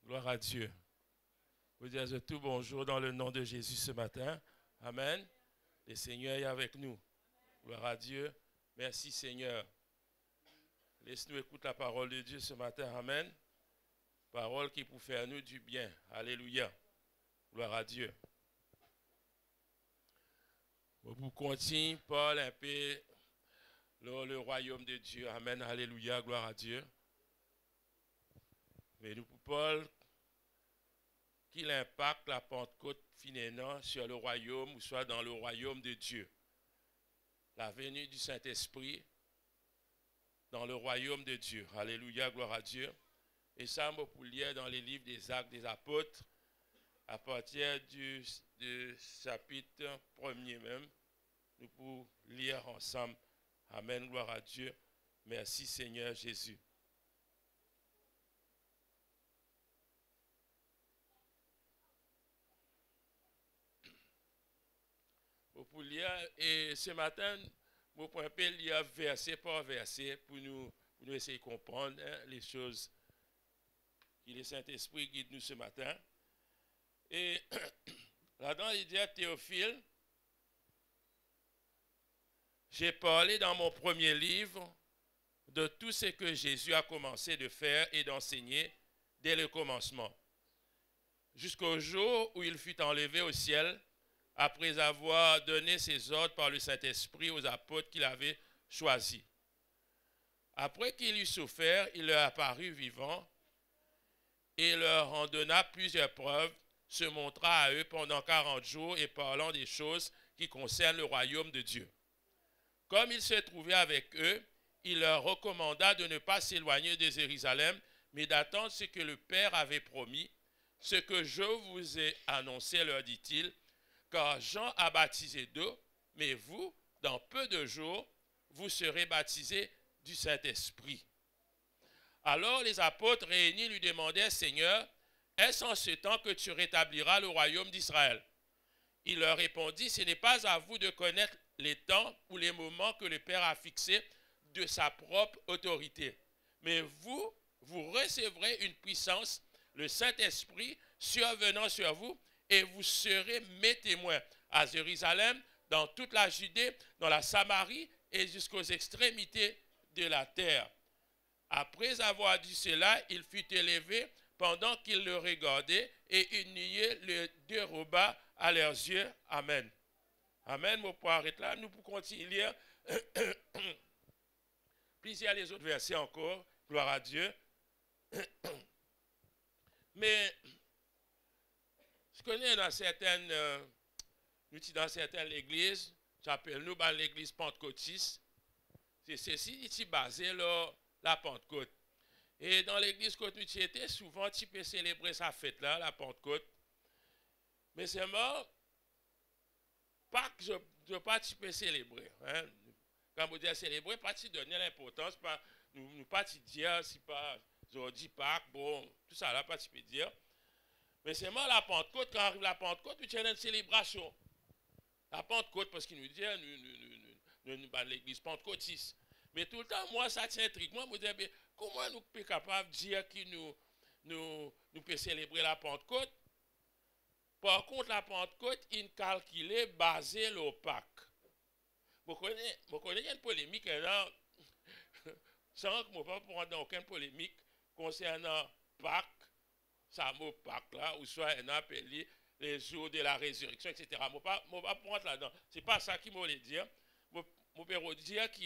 Gloire à Dieu. Vous dire tout bonjour dans le nom de Jésus ce matin. Amen. Le Seigneur est avec nous. Gloire à Dieu. Merci Seigneur. Laisse-nous écouter la parole de Dieu ce matin. Amen. Parole qui peut faire nous du bien. Alléluia. Gloire à Dieu. Vous continuez Paul un peu le royaume de Dieu. Amen. Alléluia. Gloire à Dieu. Mais nous, pour Paul, qu'il impacte la Pentecôte finalement sur le royaume ou soit dans le royaume de Dieu. La venue du Saint-Esprit dans le royaume de Dieu. Alléluia, gloire à Dieu. Et ça, on peut lire dans les livres des Actes des Apôtres, à partir du chapitre 1er même, nous pouvons lire ensemble. Amen, gloire à Dieu. Merci Seigneur Jésus. Pour lire, et ce matin, nous pouvons lire verset par verset pour nous essayer de comprendre les choses que le Saint-Esprit guide nous ce matin. Et là-dedans, il dit à Théophile, j'ai parlé dans mon premier livre de tout ce que Jésus a commencé de faire et d'enseigner dès le commencement, jusqu'au jour où il fut enlevé au ciel, après avoir donné ses ordres par le Saint-Esprit aux apôtres qu'il avait choisis. Après qu'il eut souffert, il leur apparut vivant et leur en donna plusieurs preuves, se montra à eux pendant 40 jours et parlant des choses qui concernent le royaume de Dieu. Comme il se trouvait avec eux, il leur recommanda de ne pas s'éloigner de Jérusalem, mais d'attendre ce que le Père avait promis. Ce que je vous ai annoncé, leur dit-il, car Jean a baptisé d'eau, mais vous, dans peu de jours, vous serez baptisés du Saint-Esprit. Alors les apôtres réunis lui demandèrent, Seigneur, est-ce en ce temps que tu rétabliras le royaume d'Israël? Il leur répondit, ce n'est pas à vous de connaître les temps ou les moments que le Père a fixés de sa propre autorité. Mais vous recevrez une puissance, le Saint-Esprit, survenant sur vous, et vous serez mes témoins à Jérusalem, dans toute la Judée, dans la Samarie et jusqu'aux extrémités de la terre. Après avoir dit cela, il fut élevé pendant qu'il le regardait et une nuée le déroba à leurs yeux. Amen. Amen. Mon point arrête là. Nous pouvons continuer lire plusieurs les autres versets encore. Gloire à Dieu. Mais je connais dans certaines églises, j'appelle nous l'église pentecôtiste, c'est ceci qui est basé sur la Pentecôte. Et dans l'église côte nous était souvent tu peux célébrer sa fête là, la Pentecôte. Mais c'est mort, pas que je pas tu peux célébrer. Hein. Quand vous dites célébrer, pas tu donner l'importance, pas nous pas tu dire si pas aujourd'hui Pâques, bon, tout ça là pas tu peux dire. Mais c'est moi la Pentecôte, quand arrive la Pentecôte, nous avons une célébration. La Pentecôte, parce qu'il nous dit, nous l'église pentecôtiste. Mais tout le temps, moi, ça tient intrigue. Moi, je me dis, comment nous sommes capables de dire que nous pouvons célébrer la Pentecôte? Par contre, la Pentecôte, il calculé basé sur Pâques. Vous connaissez une polémique, là, sans que je ne pas prendre aucune polémique concernant Pâques. Ça mot Pâques là, ou soit un appelé les jours de la résurrection, etc. Je ne vais pas prendre là-dedans. Ce n'est pas ça qui m'a dire. Je peux dire que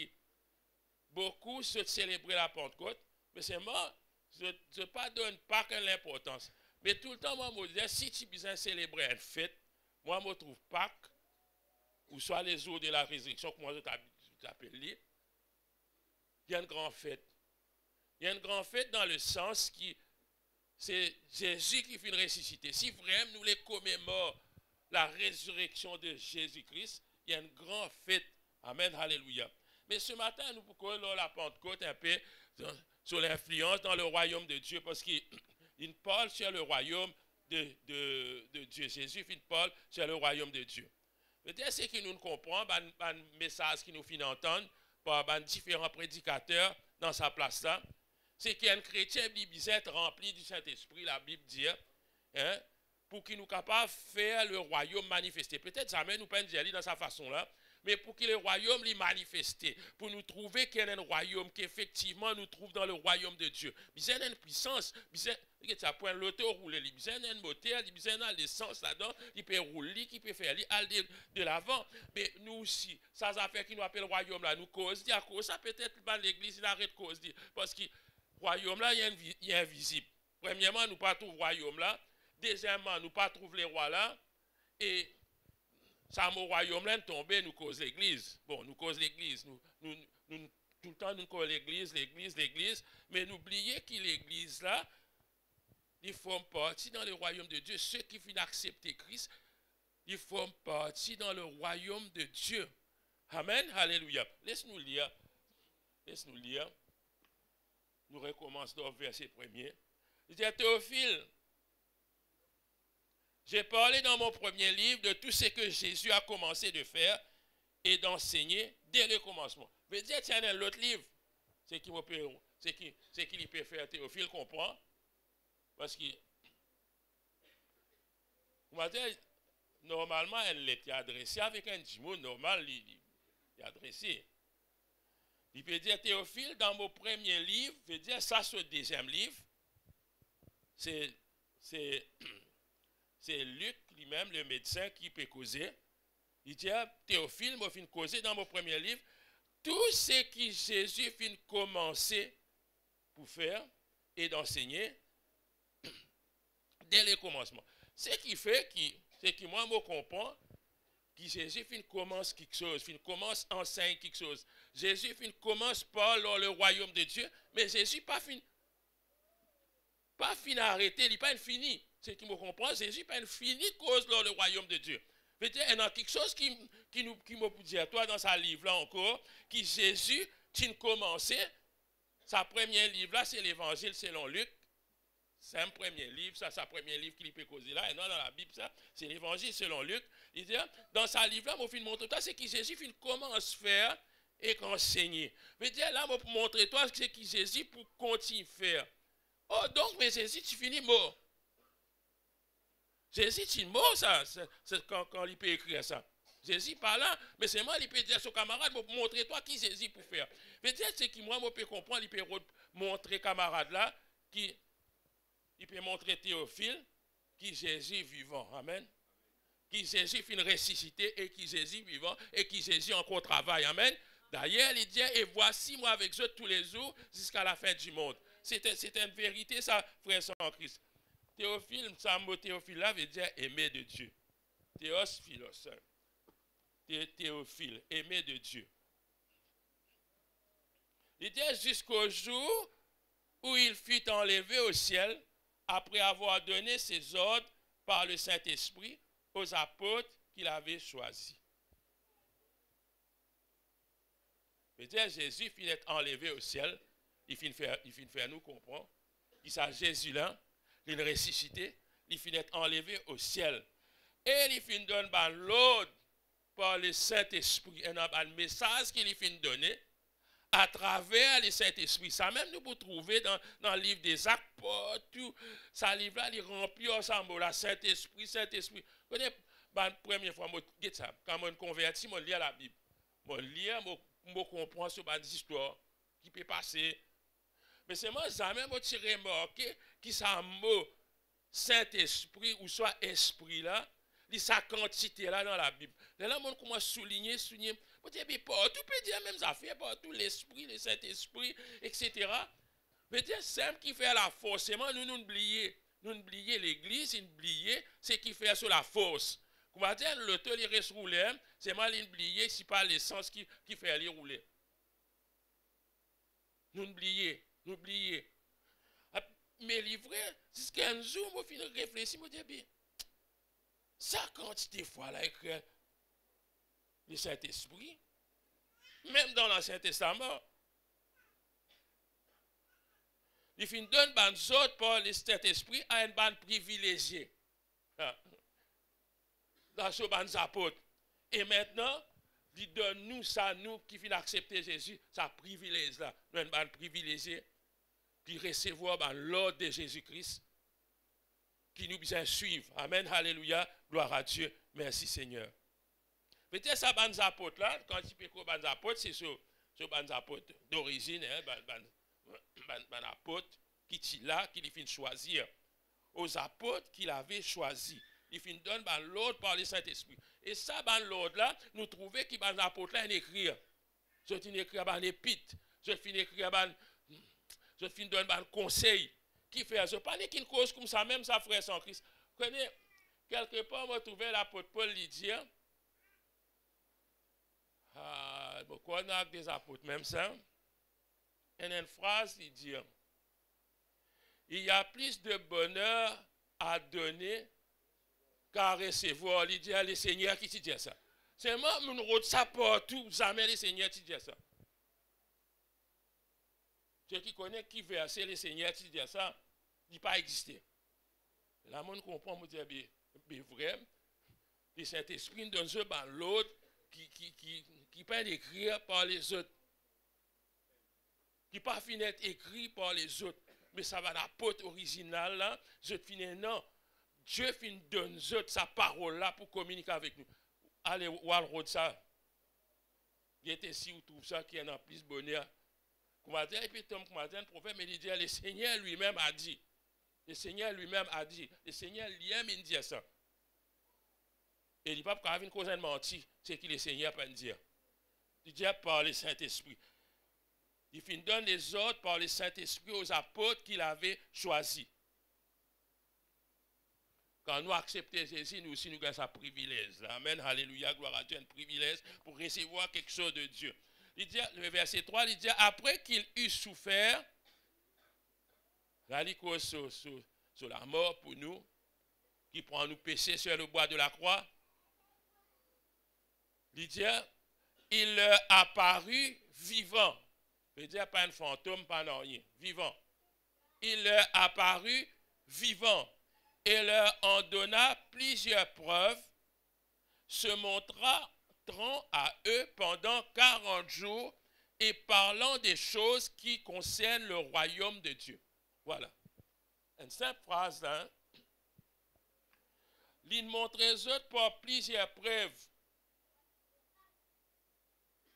beaucoup se célébrer la Pentecôte, mais c'est moi, je ne pas donne pas l'importance. Mais tout le temps, moi, je me dis, si tu besoin célébrer une fête, moi, je trouve Pâques, ou soit les jours de la résurrection, que moi, je t'appelle, il y a une grande fête. Il y a une grande fête dans le sens qui c'est Jésus qui finit ressusciter. Si vraiment nous les commémorons la résurrection de Jésus-Christ, il y a une grande fête. Amen, alléluia. Mais ce matin, nous pouvons la Pentecôte un peu sur l'influence dans le royaume de Dieu, parce qu'il parle sur le royaume de Dieu. Jésus parle sur le royaume de Dieu. Peut-être ce que nous ne comprenons, un message qui nous finit entendre par différents prédicateurs dans sa place là. c'est qu'un chrétien besoin être rempli du Saint-Esprit, la Bible dit, hein, pour qu'il nous capable de faire le royaume manifester. Peut-être jamais nous pas dire dans sa façon-là, mais pour que le royaume lui manifester, pour nous trouver qu'il y a un royaume qu'effectivement nous trouve dans le royaume de Dieu. Il y a une puissance, ça point l'auto rouler, il y a un moteur, il y a l'essence là-dedans, il peut rouler, il peut faire aller de l'avant. Mais nous aussi, ça fait qui nous appelle royaume là, nous cause, à cause ça peut-être pas l'église, il arrête cause, parce que royaume là, il y a invisible. Premièrement, nous pas trouver royaume là. Deuxièmement, nous pas trouver les rois là. Et ça, mon royaume là, tombé, nous cause l'église. Bon, nous cause l'église. Tout le temps, nous cause l'église, mais n'oubliez que l'église là, ils forment partie dans le royaume de Dieu. Ceux qui viennent accepter Christ, ils forment partie dans le royaume de Dieu. Amen. Alléluia. Laisse-nous lire. Laisse-nous lire. Nous recommençons dans le verset premier. Il dit à Théophile, j'ai parlé dans mon premier livre de tout ce que Jésus a commencé de faire et d'enseigner dès le commencement. Je veux dire, tiens, l'autre livre, c'est qu'il peut faire Théophile comprend. Parce que, normalement, elle était adressée avec un mot normal, il est adressé. Il peut dire Théophile, dans mon premier livre, veut dire ça, ce deuxième livre, c'est Luc lui-même, le médecin, qui peut causer. Il dit Théophile, m'a fin causer dans mon premier livre, tout ce que Jésus fin commencer pour faire et d'enseigner dès le commencement. Ce qui fait que moi, je comprends que Jésus fin commence quelque chose, fin commence enseigne quelque chose. Jésus fin commence par le royaume de Dieu, mais Jésus pas fin arrêté, il n'est pas fini. C'est qui me comprend, Jésus pas fini cause dans le royaume de Dieu. Il y a quelque chose qui me dit à toi dans sa livre là encore, que Jésus, tu commencé, sa première livre là, c'est l'évangile selon Luc. C'est un premier livre, ça, c'est un premier livre qu'il peut causer là, et non dans la Bible, ça, c'est l'évangile selon Luc. Il dit, dans sa livre là, mon film montre toi, c'est que Jésus commence à faire et enseigner. Je veux dire, là, pour montrer toi, c'est que Jésus pour continuer à faire. Oh, donc, mais Jésus, tu finis mort. Jésus, tu es mort, ça, c'est quand il peut écrire ça. Jésus pas là, mais c'est moi, il peut dire à son camarade, pour montrer toi qui Jésus pour faire. Je veux dire, c'est que moi, je peux comprendre, il peut montrer camarade là, qui il peut montrer Théophile qui Jésus vivant. Amen. Qui Jésus finit ressuscité et qui Jésus vivant et qui Jésus encore travaille. Amen. D'ailleurs, il dit, et voici moi avec eux tous les jours jusqu'à la fin du monde. C'est une vérité, ça, frère en Christ. Théophile, ça mot Théophile là veut dire aimé de Dieu. Théos philos. Théophile, aimé de Dieu. Il dit jusqu'au jour où il fut enlevé au ciel après avoir donné ses ordres par le Saint-Esprit aux apôtres qu'il avait choisis. C'est-à-dire Jésus finit d'être enlevé au ciel, il finit de faire nous comprendre. Il s'agit Jésus là, il est ressuscité, il finit d'être enlevé au ciel. Et il finit de donner l'ordre par le Saint-Esprit, un message qu'il finit de donner à travers le Saint-Esprit. Ça même nous pouvons trouver dans le livre des actes, tout ça livre là, il remplit ensemble la Saint-Esprit. Vous connaissez, la première fois, quand je me convertis, je lis la Bible. Je lis, je comprends sur des histoires qui peuvent passer. Mais c'est moi, jamais je remarqué que ça mot Saint-Esprit ou soit esprit là, sa quantité là dans la Bible. Là, on commence à souligner. Vous dites, mais partout, peut dire même affaires, partout, l'esprit, le Saint-Esprit, etc. Mais dire, c'est qui fait la force. C'est moi, nous oublions l'église, nous oublions ce qui fait sur la force. Comment dire, l'auto, il reste roulé, c'est moi, oublier, c'est pas l'essence qui fait aller rouler. Nous oublions. Mais livré, jusqu'à un jour, je finis de réfléchir, je me dis, ça quantité de fois là écrit le Saint-Esprit, même dans l'Ancien Testament, il finit donne ban autres par le Saint-Esprit à une bande privilégiée. Dans ce ban apôtres. Et maintenant, il donne nous ça, nous qui finissons accepter Jésus, ça privilège là, une bande privilégiée. qui recevoir l'ordre de Jésus-Christ, qui nous bien suivre. Amen, alléluia, gloire à Dieu, merci Seigneur. Peut-être ça, les apôtres là, quand il peut les apôtres, c'est sur les apôtres d'origine, les apôtres qui sont là, qui les fin choisir. Aux apôtres qu'il avait choisi. Il fin donne l'ordre par le Saint-Esprit. Et ça, l'ordre là, nous trouvons que les apôtres là, ils écrivent. Je fin écrire un épître, je fin écrire je fin donner un conseil. Qui fait, je parle qu'une cause comme ça, même ça, frère sans Christ. Vous connaissez, quelque part, on trouvé l'apôtre Paul lui dire, beaucoup on a des apôtres, même ça. Et une phrase, il dit, il y a plus de bonheur à donner qu'à recevoir. Il dit à les seigneurs qui dit ça. C'est moi, nous route ça partout, jamais les seigneurs qui disent ça. Ceux qui connaissent qui verset les seigneurs qui disent ça, il n'a pas existé. Là, on comprend, on dit, bien vrai, le Saint-Esprit donne ce l'autre qui peut écrire par les autres. Qui ne pas finir écrit par les autres. Mais ça va l'apôtre original là, je finis non. Dieu finit donne sa parole là pour communiquer avec nous. Allez, voir ça. Il est ici où trouve ça qui est en plus bonheur. Et puis Tom le prophète me dit, le Seigneur lui-même a dit. Le Seigneur lui-même a dit. Le Seigneur lui-même il dit ça. Et il dit pas pour avoir une cause de mentir, c'est que le Seigneur peut dire. Il dit par le Saint-Esprit. Il finit donne les ordres par le Saint-Esprit aux apôtres qu'il avait choisis. Quand nous acceptons Jésus, nous aussi nous avons ce privilège. Amen, alléluia, gloire à Dieu, un privilège pour recevoir quelque chose de Dieu. Il dit, le verset 3, il dit, après qu'il eut souffert, sur la mort pour nous, qui prend nous pécher sur le bois de la croix, il dit, il leur apparut vivant. Il dit, pas un fantôme, pas rien, vivant. Il leur apparut vivant et leur en donna plusieurs preuves, se montrant à eux pendant 40 jours et parlant des choses qui concernent le royaume de Dieu. Voilà. Une simple phrase là. Hein? Il montre aux autres par plusieurs preuves.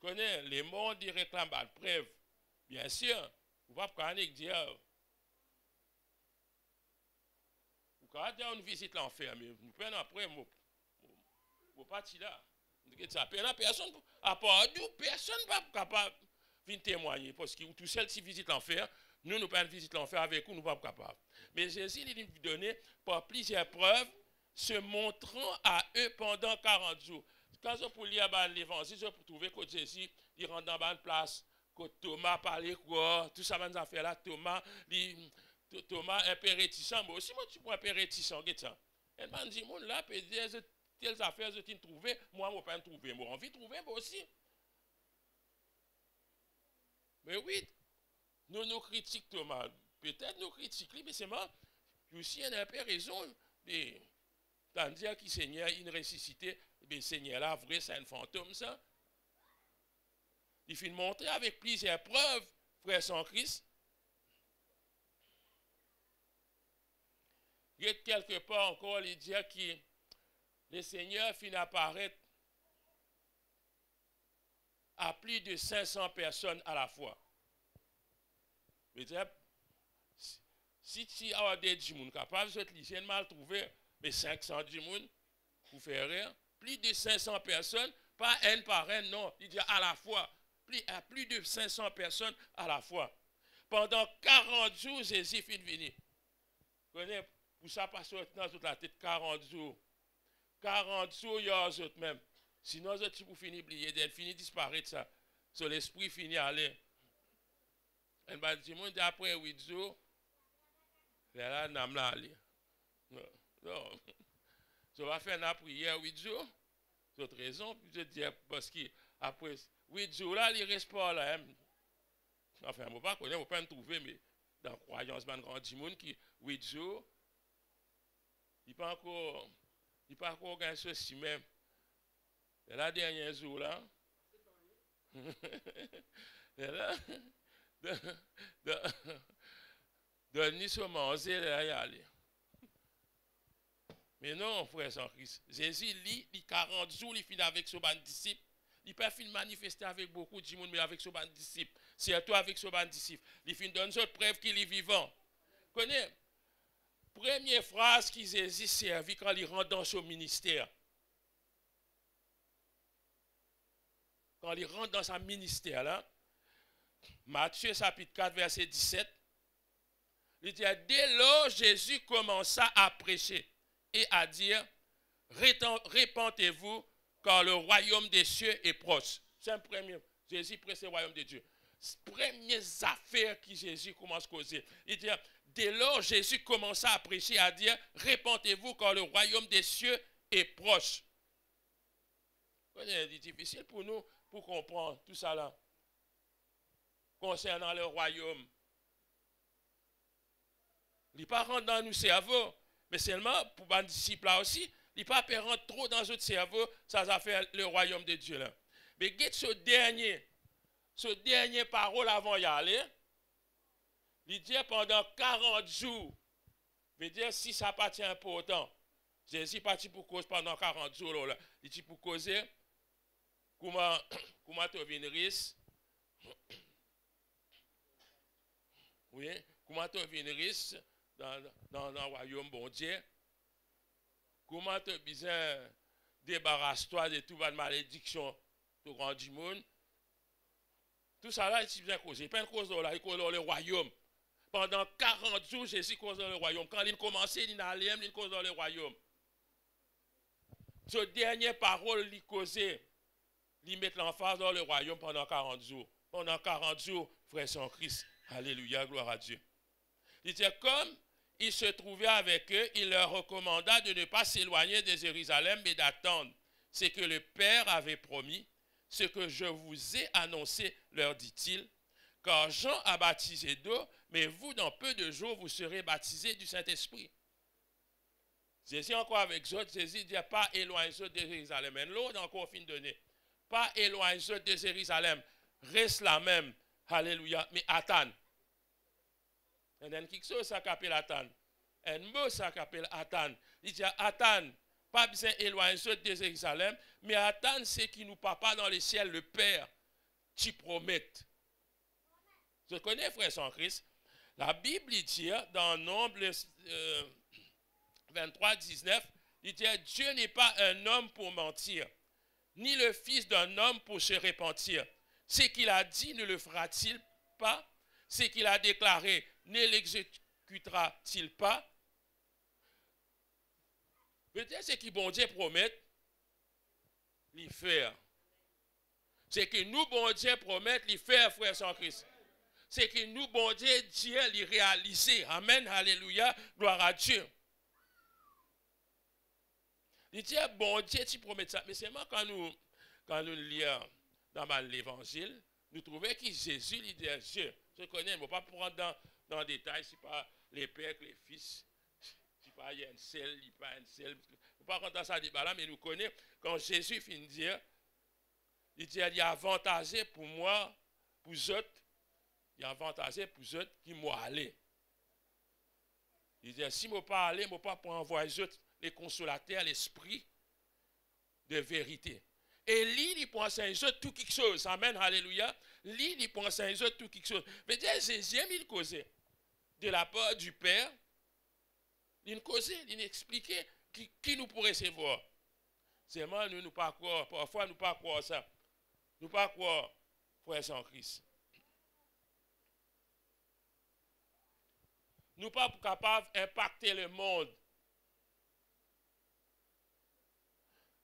Vous connaissez, les mondes ils réclament la preuve. Bien sûr, vous ne pouvez pas dire. Vous pouvez dire une visite l'enfer, mais nous prenons après, vous partir là. Personne, à part nous, personne n'est pas capable de témoigner. Parce que tout seul, si visite l'enfer, nous ne pouvons pas visiter l'enfer avec vous, nous ne sommes pas capables. Mais Jésus, il nous donne par plusieurs preuves, se montrant à eux pendant 40 jours. Quand je peux lire l'évangile, je peux trouver que Jésus, il rentre dans une place, que Thomas parlait quoi, tout ça, les affaires là, Thomas un peu réticent, mais aussi moi, tu peux un peu réticent, et m'a dit, mon là, peut dire, telles affaires, je t'ai trouvé, moi, je ne peux pas trouver. Moi, envie de trouver, moi aussi. Mais oui, nous critiquons Thomas. Peut-être nous critiquons, mais c'est moi. Aussi, il y a un peu raison. Tandis que Seigneur, il ressuscité, mais Seigneur, là, vrai, c'est un fantôme, ça. Il faut montrer avec plusieurs preuves, frère sans Christ. Il y a quelque part encore, il dit que le Seigneur finit apparaître à plus de 500 personnes à la fois. Si tu as des gens capables, vous êtes mal trouvé, mais 500 gens, vous faire rien. Plus de 500 personnes, pas un par un, non. Il dit à la fois. Plus de 500 personnes à la fois. Pendant 40 jours, Jésus finit de venir. Vous connaissez, pour ça, pas dans toute la tête, 40 jours. 40 jours, il y a autres même. Sinon, si vous finissez oublier, elle finit disparaître ça. So, l'esprit finit à aller. Elle va dire, après 8 jours, là, n'a pas aller. Non. So, va faire une prière 8 jours. C'est autre raison, je dis, parce qu'après 8 jours là, il ne reste pas là. Enfin, je ne vais pas trouver, mais dans la croyance, il y a un grand monde qui, 8 jours, il n'y a pas encore gagné ceci même. Et la dernière jour là, et là, Donne-nous ce manger, là, y aller. Mais non, frère sans Christ. Jésus, il 40 jours, il finit avec son ban disciple. Il peut finir manifester avec beaucoup de monde, mais avec son ban disciple. Surtout avec son ban disciple. Il finit donner autre preuve qu'il est vivant. Connais? Première phrase qui Jésus servi quand il rentre dans son ministère. Quand il rentre dans son ministère, là, Matthieu chapitre 4, verset 17, il dit, dès lors, Jésus commença à prêcher et à dire, répentez-vous, car le royaume des cieux est proche. C'est un premier. Jésus prêche le royaume de Dieu. Premières affaires que Jésus commence à causer. Il dit, dès lors, Jésus commença à prêcher et à dire, répentez-vous, car le royaume des cieux est proche. C'est difficile pour nous pour comprendre tout ça là. Concernant le royaume. Il n'est pas rentré dans nos cerveaux, mais seulement pour les disciples là aussi, il n'est pas rentrer trop dans notre cerveau, ça va faire le royaume de Dieu là. Mais regarde ce dernier parole avant d'y aller, il dit pendant 40 jours, veut dire si ça pas important, Jésus parti pour cause pendant 40 jours là, il dit pour causer, comment tu viens risque. Oui, comment tu viens risque dans le royaume bon Dieu. Comment tu as besoin débarrasse-toi de toute malédiction du grand du monde. Tout ça là, il bien causé. Pas une cause là, il cause le royaume. Pendant 40 jours, Jésus cause dans le royaume. Quand il commençait, il allait, il cause dans le royaume. Ce dernière parole, il causait, il met l'emphase dans le royaume pendant 40 jours. Pendant 40 jours, frère sans Christ. Alléluia, gloire à Dieu. Il dit, comme il se trouvait avec eux, il leur recommanda de ne pas s'éloigner de Jérusalem, mais d'attendre ce que le Père avait promis, ce que je vous ai annoncé, leur dit-il, car Jean a baptisé d'eau, mais vous, dans peu de jours, vous serez baptisés du Saint-Esprit. Jésus encore avec eux, Jésus dit, pas éloignez-vous de Jérusalem. Et l'autre encore fin donné, pas éloignez-vous de Jérusalem, reste la même, alléluia, mais attends. Il y a quelque chose qui s'appelle attendre. Un mot qui s'appelle attendre. Il dit attendre, pas besoin d'éloigner de Jérusalem, mais attendre ce qui nous papa dans le ciel, le Père, qui promet. Je connais, frère sans Christ. La Bible dit dans Nombre 23, 19, il dit Dieu n'est pas un homme pour mentir, ni le fils d'un homme pour se repentir. Ce qu'il a dit ne le fera-t-il pas? Ce qu'il a déclaré ne l'exécutera-t-il pas? Peut-être ce que bon Dieu promet, il fait. C'est que nous, bon Dieu, promet, il fait, frère sans Christ. C'est que nous, bon Dieu, Dieu, il réaliser. Amen, alléluia, gloire à Dieu. Il dit, bon Dieu, tu promets ça. Mais seulement quand nous lisons dans l'évangile, nous trouvons que Jésus, il dit, je connais, je ne vais pas prendre dans le détail, ce n'est pas les pères, les fils. Il y a un seul, il n'y a pas un seul. Il ne faut pas rentrer dans ça débat là, mais nous connaissons, quand Jésus finit de dire, il dit, il y a avantagé pour moi, pour eux autres, il y a avantagé pour eux autres qui m'ont allé. Il dit, si je ne pas aller, je ne pas pour envoyer eux autres, les consolateurs, l'esprit de vérité. Et lui, il pense à eux autres tout quelque chose. Amen, alléluia. Lui, il pense à eux autres tout quelque chose. Mais dire, Jésus, il causait de la part du Père. Il causait, il expliquait qui nous pourrait recevoir. Seulement, nous ne pas croire. Parfois, nous ne pas croire ça. Nous ne pas croire, frère sans Christ. Nous ne pas capables d'impacter le monde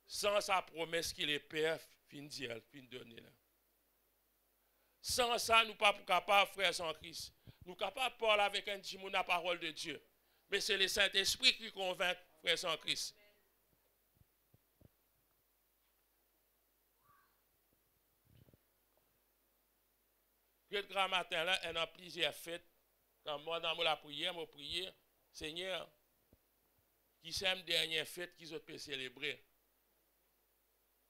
sans sa promesse qu'il est Père, fin donner. Sans ça, nous ne pas capables, frère sans Christ. Nous ne sommes pas capables de parler avec un petit monde la parole de Dieu. Mais c'est le Saint-Esprit qui convainc, frère sans Christ. Le grand matin, là, il y a plusieurs fêtes. Quand moi, dans la prière, je prie, Seigneur, qui c'est la dernière fête qu'ils ont pu célébrer.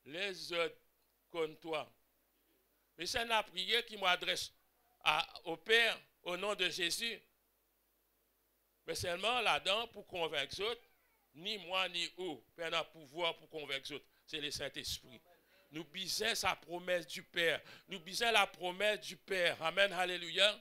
Les autres comme toi. Mais c'est la prière qui m'adresse au Père, au nom de Jésus. Mais seulement là-dedans, pour convaincre les autres, ni moi ni eux, on a pouvoir pour convaincre les autres. C'est le Saint-Esprit. Nous bisons sa promesse du Père. Nous bisons la promesse du Père. Amen, alléluia.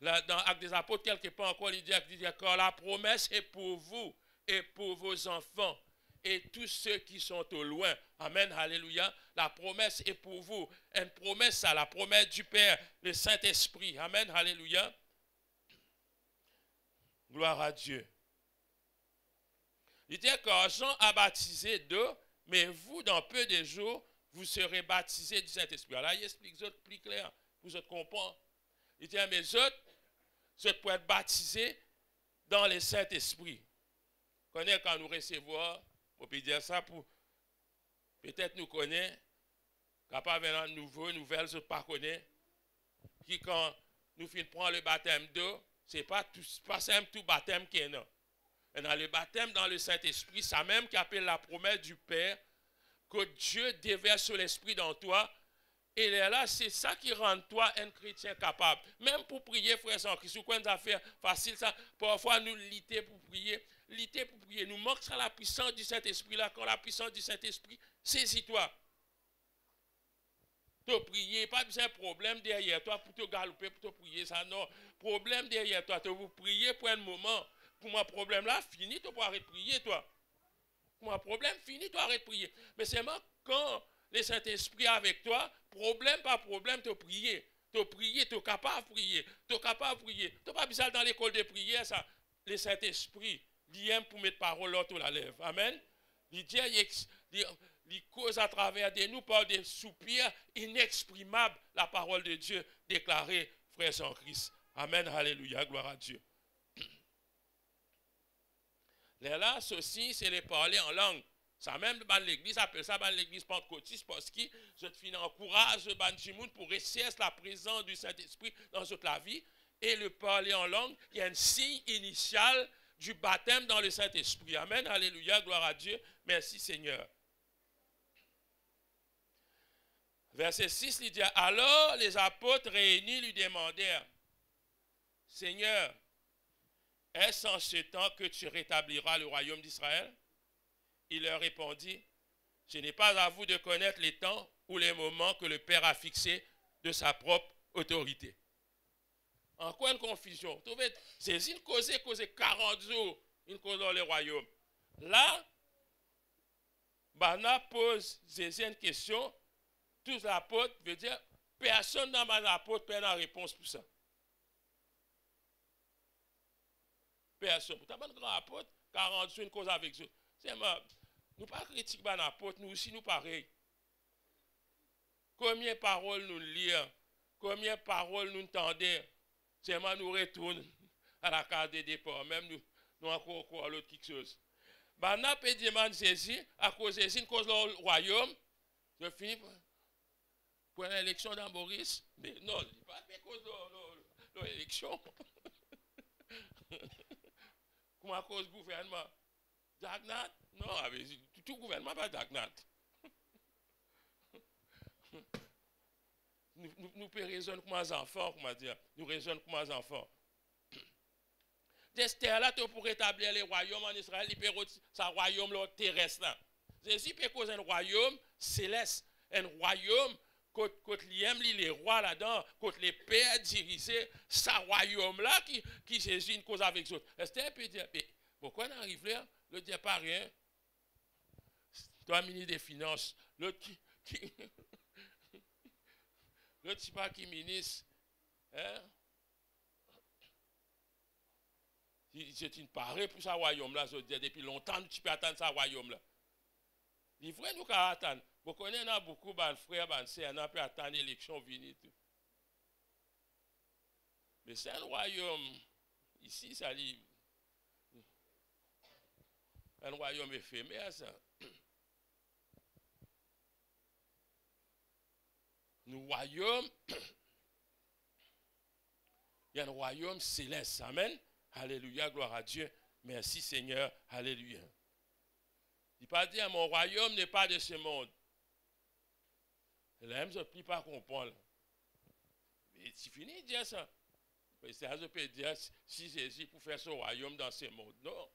Là, dans Actes des Apôtres, quelque part encore, il dit que la promesse est pour vous et pour vos enfants et tous ceux qui sont au loin. Amen, alléluia. La promesse est pour vous. Une promesse, ça, la promesse du Père, le Saint-Esprit. Amen, alléluia. Gloire à Dieu. Il dit que Jean a baptisé d'eau, mais vous, dans peu de jours, vous serez baptisés du Saint-Esprit. Alors là, il explique ça plus clair, pour vous comprendre. Il dit, mais vous pouvez être baptisés dans le Saint-Esprit. Connaît quand nous recevons, on peut dire ça pour, peut-être nous connaît, capable de nouveau, nouvelles, je ne pas connaît, qui quand nous finissons prendre le baptême d'eau, ce n'est pas simple tout baptême qu'il y a. Et dans le baptême dans le Saint-Esprit, ça même qui appelle la promesse du Père, que Dieu déverse sur l'Esprit dans toi. Et là, c'est ça qui rend toi un chrétien capable. Même pour prier, frère sans Christ, quand nous affaires facile, ça, parfois nous lutter pour prier. Nous manque ça la puissance du Saint-Esprit là. Quand la puissance du Saint-Esprit, saisis-toi. Tu prier, pas besoin de problème derrière toi pour te galoper, pour te prier, ça non. Problème derrière toi, tu vous prier pour un moment. Pour mon problème là, fini, tu peux arrêter de prier, toi. Pour mon problème, fini, tu arrêtes de prier. Mais seulement quand le Saint-Esprit est avec toi, problème par problème, tu prier. Tu prier, tu es capable de prier. Tu es capable de prier. Tu n'as pas besoin dans l'école de prière, ça. Le Saint-Esprit, il aime pour mettre parole là, tu la lève. Amen. Il cause à travers de nous par des soupirs inexprimables la parole de Dieu déclarée, frères en Christ. Amen, alléluia, gloire à Dieu. Là, ceci, c'est les parler en langue. Ça même, l'église appelle ça l'église pentecôtiste parce que je encourage pour rester la présence du Saint-Esprit dans toute la vie. Et le parler en langue, il y a un signe initial du baptême dans le Saint-Esprit. Amen, alléluia, gloire à Dieu. Merci Seigneur. Verset 6, il dit, alors les apôtres réunis lui demandèrent, Seigneur, est-ce en ce temps que tu rétabliras le royaume d'Israël? Il leur répondit, ce n'est pas à vous de connaître les temps ou les moments que le Père a fixés de sa propre autorité. Encore une confusion. C'est une cause 40 jours, une cause dans le royaume. Là, Bana pose une question. Tous les apôtres veut dire, personne dans les apôtres peut avoir réponse pour ça. Personne. Pour un grand apôtre, 40 jours, une cause avec eux. C'est moi. Nous ne pas critiquer les apôtres, nous aussi, nous pareil. Combien de paroles nous lisons, combien de paroles nous entendons, c'est moi nous retournons à la case de départ, même nous encore l'autre quelque chose. Bana peut demander Jésus, à cause de Jésus, une cause du royaume, je finis pour une élection dans Boris, mais non, je ne dis pas à cause de l'élection. Comment à cause du gouvernement? Dagnat? Non, tout gouvernement pas Dagnat. Nous raisonnons comme les enfants, comment dire. Nous raisonnons comme les enfants. D'Esther là, pour rétablir les royaumes en Israël, il peut ça royaume terrestre là. Jésus peut causer un royaume céleste, un royaume quand les rois là-dedans, quand les pères dirigeaient, ce royaume-là qui Jésus une cause avec eux autres. Esther peut dire, mais pourquoi on arrive là? Le dit pas rien. Toi, ministre des Finances, l'autre l'autre c'est pas qui ministre. Hein? C'est une parée pour ce royaume-là, je dis, depuis longtemps, tu peux attendre ce royaume-là. Il faut nous attendre. Vous connaissez beaucoup de frères, de sœurs, on peut attendre l'élection venir. Mais c'est un royaume, ici, ça livre. Un royaume éphémère, ça. Nous royaume, il y a un royaume céleste. Amen. Alléluia, gloire à Dieu. Merci Seigneur. Alléluia. Il ne pas dire mon royaume n'est pas de ce monde. Là, je ne peux pas comprendre. Mais c'est fini de dire ça. Ça, je peux dire, si Jésus pour faire son royaume dans ce monde, non.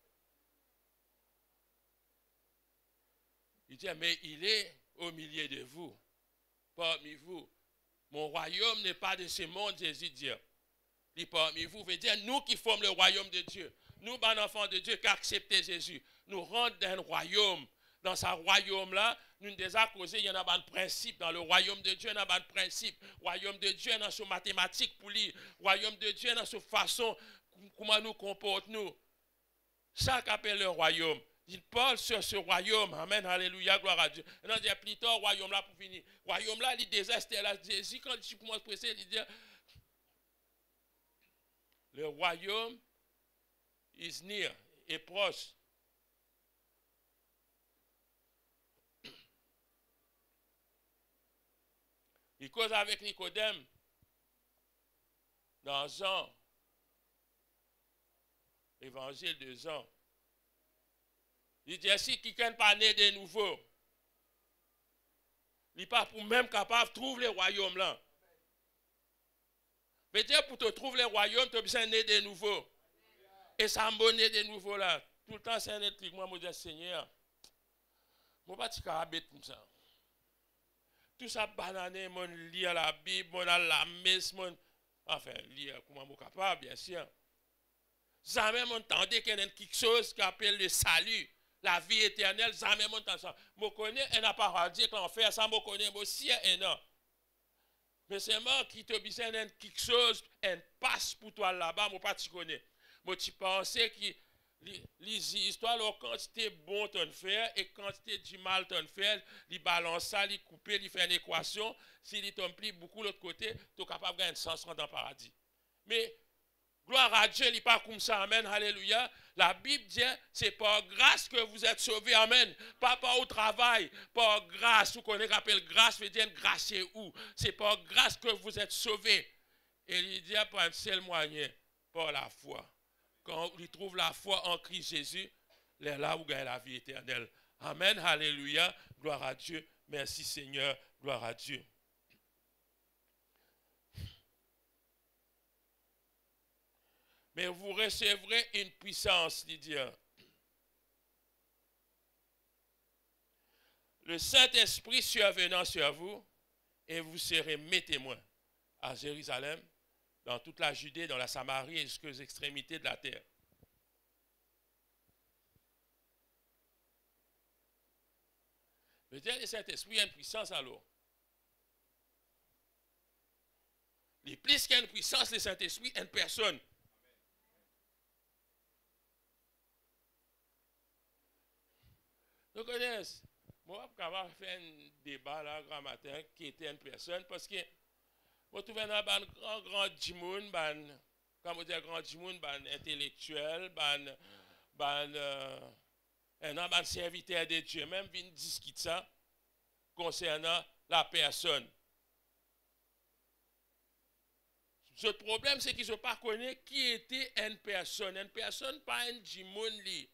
Il dit, mais il est au milieu de vous, parmi vous. Mon royaume n'est pas de ce monde, Jésus dit. Il est parmi vous, veut dire, nous qui formons le royaume de Dieu, nous, ben enfants de Dieu, qui acceptons Jésus, nous rentrons dans un royaume. Dans ce royaume-là, nous nous déjà causé, il y en a un principe. Dans le royaume de Dieu, il y en a un principe. Le royaume de Dieu, dans ses mathématiques pour lui. Le royaume de Dieu, dans sa façon, comment nous comportons. Ça qu'appelle le royaume. Il parle sur ce royaume. Amen, alléluia, gloire à Dieu. Et on dit plus tard, royaume là pour finir. Royaume là, il désastre là. Jésus, quand il commence à presser, il dit le royaume is near, est proche. Il cause avec Nicodème dans Jean, évangile de Jean. Il dit si quelqu'un n'est pas né de nouveau, il n'est pas pour même capable de trouver le royaume là. Peut-être pour te trouver le royaume, tu as besoin de né de nouveau. Et ça me né de nouveau là. Tout le temps, c'est un être moi, je dis Seigneur, je ne vais pas te carabet comme ça. Tout ça, banané, mon lire la Bible, mon à la messe, mon. Enfin, lire comment je suis capable, bien sûr. Jamais m'entendez qu'il y a quelque chose qui appelle le salut, la vie éternelle, jamais m'entendez ça. Je connais un paradis que l'enfer, ça me connaît aussi et non. Mais c'est moi qui te besoin de quelque chose, un passe pour toi là-bas, je ne pas te connais. Moi, tu pensais que les histoires, la quantité bon ton faire et quantité du mal ton faire, il balance ça, il coupe, il fait une équation. S'il tombe plus beaucoup l'autre côté, tu es capable de gagner 100 dans le paradis. Mais, gloire à Dieu, il n'est pas comme ça, amen, alléluia. La Bible dit, c'est par grâce que vous êtes sauvés, amen. Pas par au travail, par grâce. Vous connaissez qu'appelle grâce, veut dire grâce c'est où? C'est par grâce que vous êtes sauvés. Et il dit, par un seul moyen, par la foi. Quand il trouve la foi en Christ Jésus, là où gagne la vie éternelle. Amen, alléluia, gloire à Dieu. Merci Seigneur, gloire à Dieu. Mais vous recevrez une puissance, dit Dieu. Le Saint-Esprit survenant sur vous, et vous serez mes témoins à Jérusalem, dans toute la Judée, dans la Samarie et jusqu'aux extrémités de la terre. Le Dieu du Saint-Esprit a une puissance alors. Les plus qu'il y a une puissance, le Saint-Esprit a une personne. Vous connaissez, moi, je vais faire un débat là, grand matin, qui était une personne, parce que vous trouvez un grand djimoun, comme on dit grand djimoun, intellectuel, un serviteur de Dieu, même vient discuter ça concernant la personne. Ce problème, c'est qu'ils ne pas connaître qui était une personne. Une personne, pas un djimoun li.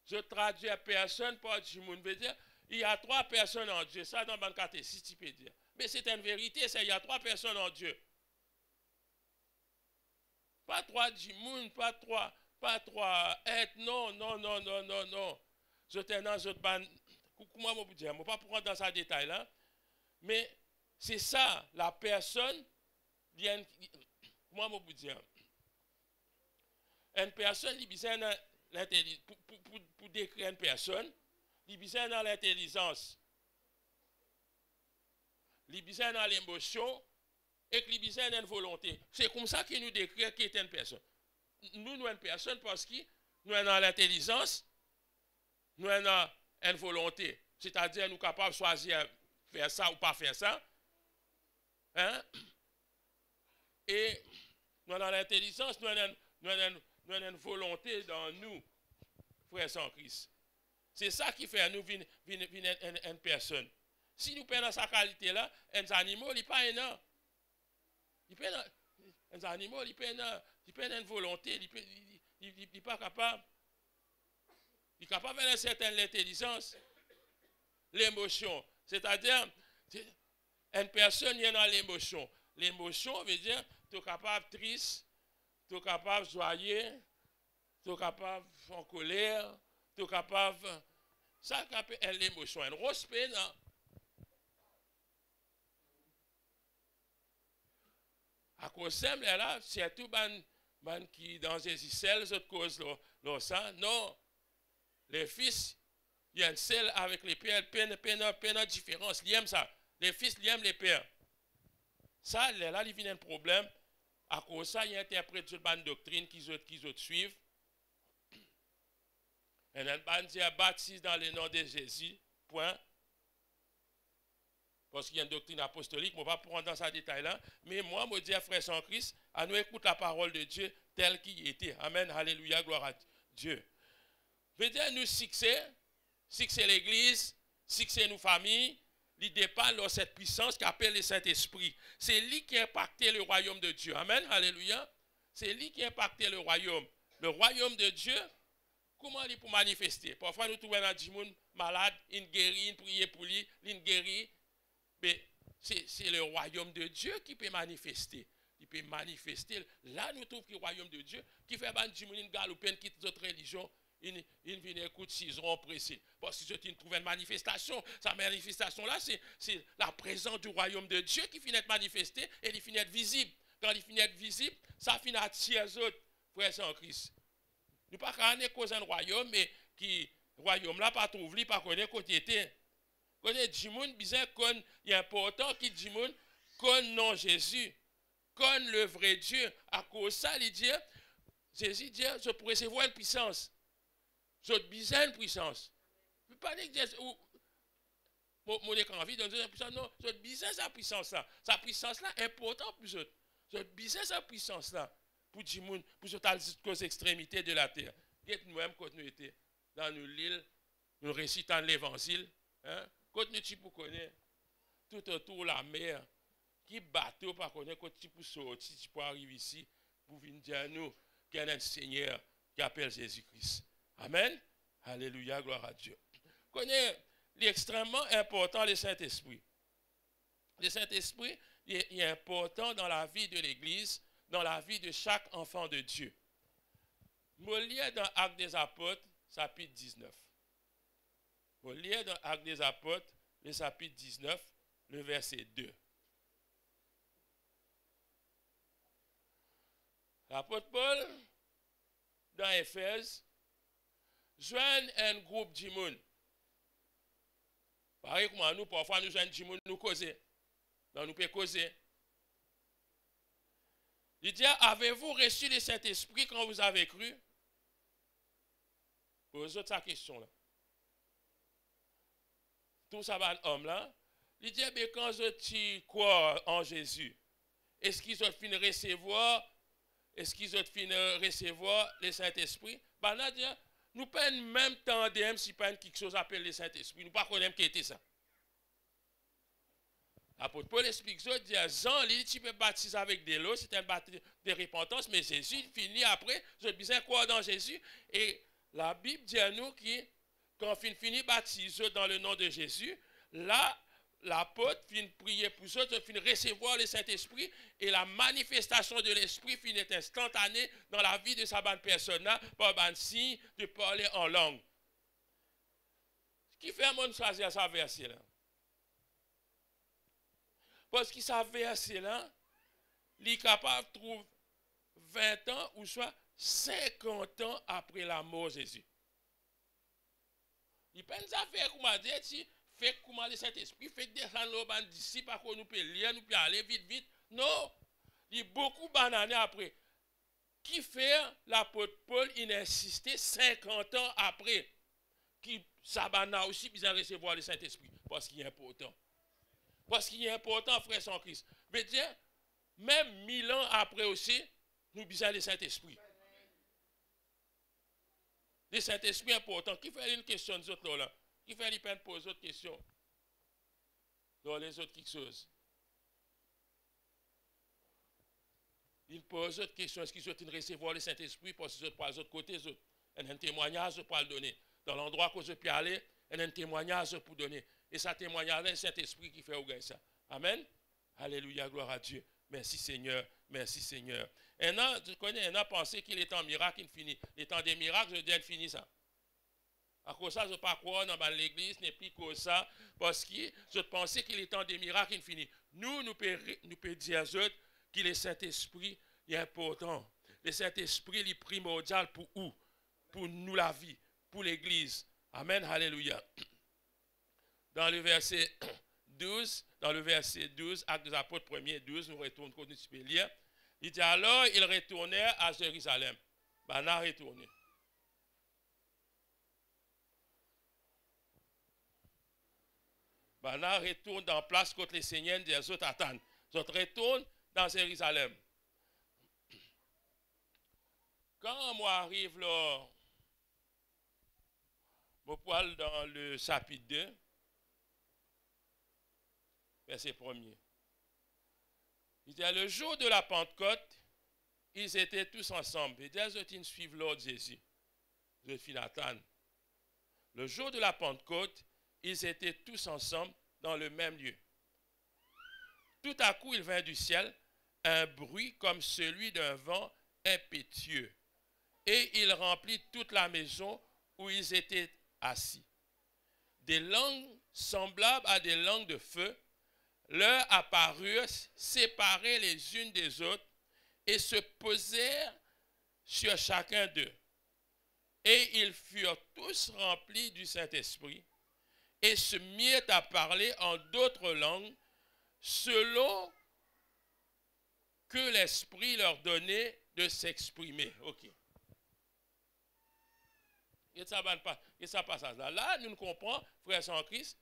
Je traduis à personne par djimoun. Veut dire, il y a 3 personnes en Dieu. Ça, dans le catéchisme, tu peux dire. Mais c'est une vérité, il y a 3 personnes en Dieu. Pas 3 djimoun, pas 3 êtres. Non. Je t'en je ban. Comment je peux dire? Je ne vais pas prendre dans ce détail là. Mais c'est ça, la personne. Comment je peux dire? Une personne, il besoin pour décrire une personne, il besoin dans l'intelligence, il besoin dans l'émotion et il besoin dans une volonté. C'est comme ça qu'il nous décrit qui est une personne. Nous une personne parce que nous avons l'intelligence, nous avons une volonté. C'est-à-dire nous sommes capables de choisir faire ça ou pas faire ça. Hein? Et nous avons l'intelligence, nous avons une volonté dans nous, frères sans Christ. C'est ça qui fait nous une personne. Si nous prenons sa qualité-là, un animal, il n'est pas un. Un animal, il n'a une volonté, il n'est pas capable. Il est capable d'une certaine intelligence, l'émotion. C'est-à-dire, une personne, il y a dans l'émotion. l'émotion veut dire, tu es capable triste, tu es capable joyeux, tu es capable en colère, tu es capable. Ça, c'est l'émotion. Un respect, non? À cause de là, c'est tout ban qui dans Jésus, celles autres causes, le sang. Non. Les fils, il y a une celle avec les pères, peine différence. Ils aiment ça. Les fils, ils aiment les pères. Ça, là, il vient un problème. À cause de ça, il interprète une bonne doctrine qu'ils autres suivent. Et un ban dit baptise dans le nom de Jésus. Point. Parce qu'il y a une doctrine apostolique, je ne vais pas prendre dans ce détail-là. Mais moi, je dis à frère sans Christ, à nous écouter la parole de Dieu telle qu'il était. Amen, alléluia, gloire à Dieu. Veut dire nous succès l'église, succès nos familles, il dépend de cette puissance qu'appelle le Saint-Esprit. C'est lui qui a impacté le royaume de Dieu. Amen, alléluia. C'est lui qui a impacté le royaume. Le royaume de Dieu, comment il peut manifester? Parfois, nous trouvons des gens malades, il guérit, il prie pour lui, il guérit. Mais c'est le royaume de Dieu qui peut manifester. Il peut manifester. Là, nous trouvons que le royaume de Dieu, qui fait des gens qui galopent, qui d'autres religions, ils viennent écouter s'ils seront pressés. Parce qu'ils trouvent une manifestation. Sa manifestation-là, c'est la présence du royaume de Dieu qui finit d'être manifestée et il finit d'être visible. Quand il finit d'être visible, ça finit d'attirer les autres frères en Christ. Nous ne pouvons pas causer un royaume, mais qui, le royaume-là, pas trouvé, pas connaître côté était. Connaît Jimoun, bizarre, il est important qu'il Jimoun, connaît non Jésus, connaît le vrai Dieu. À cause de ça, il dit, Jésus dit, je pourrais recevoir une puissance. Je besoin une puissance. Je ne peux pas dire que mon envie de dire puissance. Non, je besoin sa puissance-là. Sa puissance-là est importante pour eux. Je besoin sa puissance-là pour Jimoun, pour les extrémités de la terre. Nous-mêmes, quand nous étions dans l'île, nous récitons l'évangile. Hein? Quand nous pour connaître tout autour de la mer, qui bateau par connaître, quand tu peux sortir, tu peux arriver ici, pour venir dire à nous qu'il y a un Seigneur qui appelle Jésus-Christ. Amen. Alléluia, gloire à Dieu. Connaît l'extrêmement important le Saint-Esprit. Le Saint-Esprit est important dans la vie de l'Église, dans la vie de chaque enfant de Dieu. Je lis dans Actes des Apôtres, chapitre 19. Je lis dans Actes des Apôtres, le chapitre 19, le verset 2. L'apôtre Paul, dans Éphèse, joignent un groupe de gens. Pareil comme nous, parfois nous joignons des gens, nous causer. Donc nous pouvons causer. Il dit, avez-vous reçu le Saint-Esprit quand vous avez cru? Posez cette question-là. Tout ça va homme là. Il dit, mais quand je crois en Jésus, est-ce qu'ils ont fini de recevoir? Est-ce qu'ils ont fini de recevoir le Saint-Esprit? Ben là, nous pas même tandem si pas quelque chose appelle le Saint-Esprit. Nous pas connaissons qui était ça. L'apôtre Paul explique ça, il dit, Jean, il peut baptiser avec de l'eau, c'est un baptême de repentance, mais Jésus finit après, je besoin de croire dans Jésus. Et la Bible dit à nous que quand on finit baptiser dans le nom de Jésus, là, l'apôtre finit prier pour eux, finit recevoir le Saint-Esprit, et la manifestation de l'Esprit finit instantanée dans la vie de sa bonne personne, par un signe de parler en langue. Ce qui fait un monde choisir sa verset là. Parce que sa verset là, il est capable de trouver 20 ans ou soit 50 ans après la mort de Jésus. Il pense à faire comme on dit, si fait comme le Saint-Esprit, fait descendre nos disciples, parce qu'on nous peut lire, nous peut aller vite, vite. Non, il y a beaucoup d'années après. Qui fait l'apôtre Paul, il a insisté 50 ans après, qui Sabana aussi besoin de recevoir le Saint-Esprit, parce qu'il est important. Parce qu'il est important, frère sans Christ. Mais dire, même 1000 ans après aussi, nous besoin le Saint-Esprit. Le Saint-Esprit est important. Qui fait une question des autres là? Qui fait une poser d'autres questions? Dans les autres quelque chose. Il pose d'autres questions. Est-ce qu'ils ont recevoir le Saint-Esprit parce qu'ils sont par l'autre côté? Un témoignage pour le donner. Dans l'endroit où je peux aller, un témoignage pour donner. Et ça témoignage, c'est le Saint-Esprit qui fait au gars ça. Amen. Alléluia, gloire à Dieu. Merci Seigneur, merci Seigneur. Un an, tu connais, un an pensé qu'il est en miracle infini. Les temps des miracles, je dis infini ça. À cause de ça, je ne pas croire dans l'église, n'est plus que ça, parce que je pensais qu'il est temps des miracles infinis. Nous pouvons dire que le Saint-Esprit est important. Le Saint-Esprit est primordial pour où? Pour nous la vie, pour l'église. Amen, alléluia. Dans le verset 12, Actes des Apôtres 1er 12, nous retournons contre nous lire. Il dit alors, ils retournèrent à Jérusalem. Ben, on a retourné. Ben, on retourne dans la place contre les seigneurs des autres attendent. Ils retournent dans Jérusalem. Quand moi arrive là, je parle dans le chapitre 2, verset 1er. Il dit, le jour de la Pentecôte, ils étaient tous ensemble. Et ils suivent l'ordre de Jésus. Je suis Nathan. Le jour de la Pentecôte, ils étaient tous ensemble dans le même lieu. Tout à coup, il vint du ciel un bruit comme celui d'un vent impétueux. Et il remplit toute la maison où ils étaient assis. Des langues semblables à des langues de feu leur apparurent séparées les unes des autres et se posèrent sur chacun d'eux. Et ils furent tous remplis du Saint-Esprit et se mirent à parler en d'autres langues selon que l'Esprit leur donnait de s'exprimer. Ok. Et ça passe là. Là, nous comprenons, frère en Christ,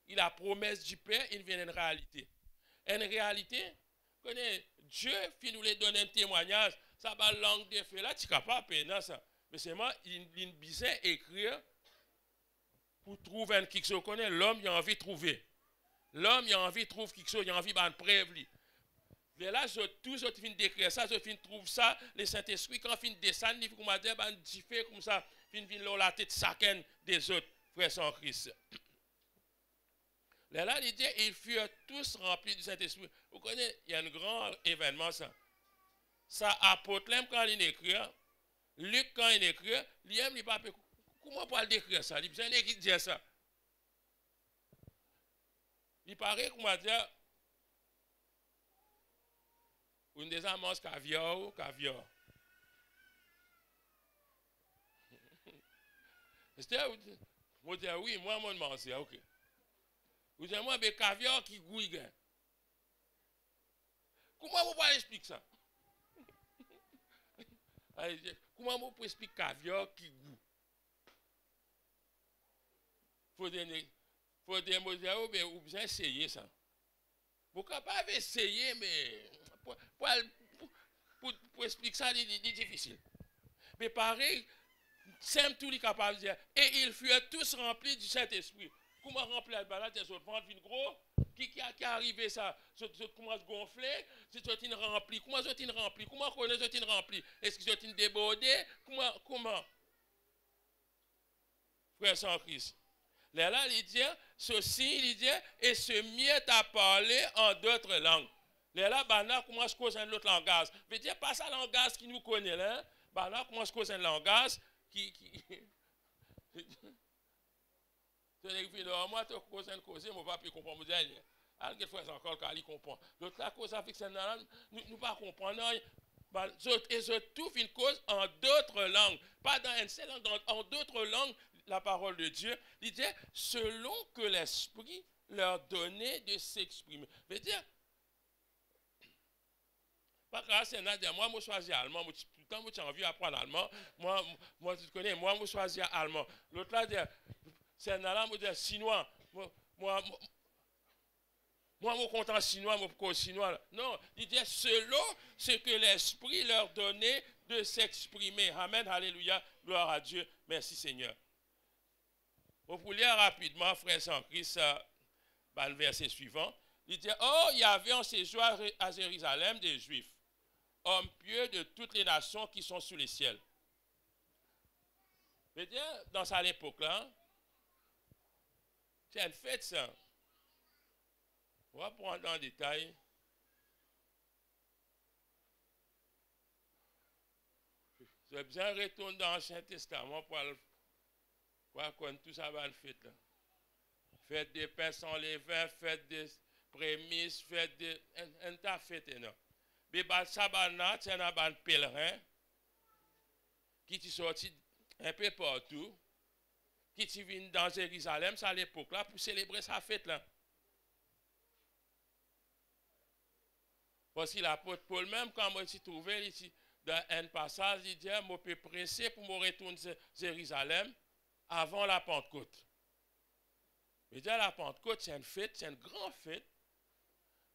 il a promesse du Père, il vient une réalité. Une réalité, connaît, Dieu finit nous les donner un témoignage, ça va langue de feu là, tu n'es pas peine ça. Mais c'est moi, il a besoin d'écrire pour trouver un quelque chose. L'homme, il a envie de trouver. L'homme, il a envie de trouver quelque chose, il a envie de prévenir. Mais là, je finis d'écrire ça, je finis de trouver ça, le Saint-Esprit, quand je finis de descendre, il faut dire, diffé comme ça, il finis de la tête chacun des autres frères en Christ. Là, il dit, ils furent tous remplis du Saint-Esprit. Vous connaissez, il y a un grand événement, ça. Ça, apôtre, quand il écrit, Luc, quand il écrit, il aime, il pas comment peut-il décrire ça? Il besoin de dire ça. Il paraît, comment dire, une des amances caviar ou caviar. Moi, je dis, oui, moi, je mange, ok. Vous dites, moi, mais caviar qui gouille. Comment vous pouvez expliquer ça? Comment vous pouvez expliquer caviar qui goût? Faut dire, vous besoin essayer ça. Vous ne pouvez pas essayer, mais pour expliquer ça, c'est difficile. Mais pareil, c'est tout capable de dire, et ils furent tous remplis du Saint-Esprit. Comment remplir la balade des autres ventres, gros? Qui est arrivé ça? Je commence à gonfler, c'est une rempli. Comment c'est une rempli? Comment connaît c'est une rempli? Est-ce que c'est une débordée? Comment? Frère sans Christ. Là, il dit, ceci, il dit, et se mit à parler en d'autres langues. Là, Bana commence à causer un autre langage. Veut dire, pas ça langage qui nous connaît, là. Bana commence à causer un langage qui moi, tu causes un cause, je ne vais pas comprendre. Alguien fait encore quand il comprend. L'autre, la cause avec ça, nous ne pas comprendre. Et je trouve une cause en d'autres langues. Pas dans une seule langue, en d'autres langues, la parole de Dieu. Il dit, selon que l'Esprit leur donnait de s'exprimer. Veut dire, pas grâce c'est moi, je choisis allemand. Tout le temps, j'ai envie d'apprendre allemand. Moi, tu connais, moi, je choisis allemand. L'autre là, dit, c'est un allemand, je dis chinois. Moi, je suis content chinois, moi, pourquoi chinois? Non, il dit, selon ce que l'Esprit leur donnait de s'exprimer. Amen, alléluia, gloire à Dieu. Merci Seigneur. On peut lire rapidement, frères en Christ, le verset suivant. Il dit, oh, il y avait en séjour à Jérusalem des Juifs, hommes pieux de toutes les nations qui sont sous les ciels. Mais dire, dans cette époque-là, c'est une fête, ça. On va prendre en détail. J'ai besoin de retourner dans l'Ancien Testament pour connaître tout ça va le fait là. Fête des pains sans levain, fête des prémices, fête des. Un tas de fêtes non. Mais ça va c'est un pèlerin qui est sorti un peu partout, qui est venu dans Jérusalem, ça à l'époque là, pour célébrer sa fête là. Parce que l'apôtre Paul même, quand moi suis trouvé ici, dans un passage, il dit, je peux presser pour me retourner à Jérusalem avant la Pentecôte. Je dis, la Pentecôte, c'est une fête, c'est une grande fête.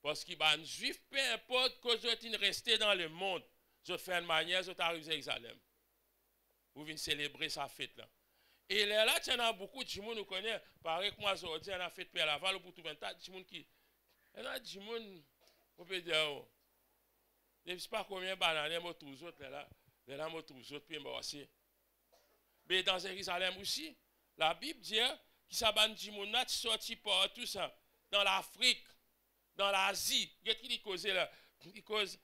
Parce qu'il y a un juif, peu importe que je suis resté dans le monde, je fais une manière, je t'arrive à Jérusalem. Pour venir célébrer sa fête là. Et là, il y en a beaucoup de gens qui nous connaissent. Pareil que moi, aujourd'hui, on a fait Père Laval pour tout un tas de gens qui. Il y en a des gens, on peut dire, je ne sais pas combien de bananes, moi, tous les autres, là, moi, tous les autres, puis moi aussi. Mais dans Jérusalem aussi, la Bible dit que ça va dire que tu sorti par tout ça, dans l'Afrique, dans l'Asie. Qu'est-ce qu'il causait là? Il cause.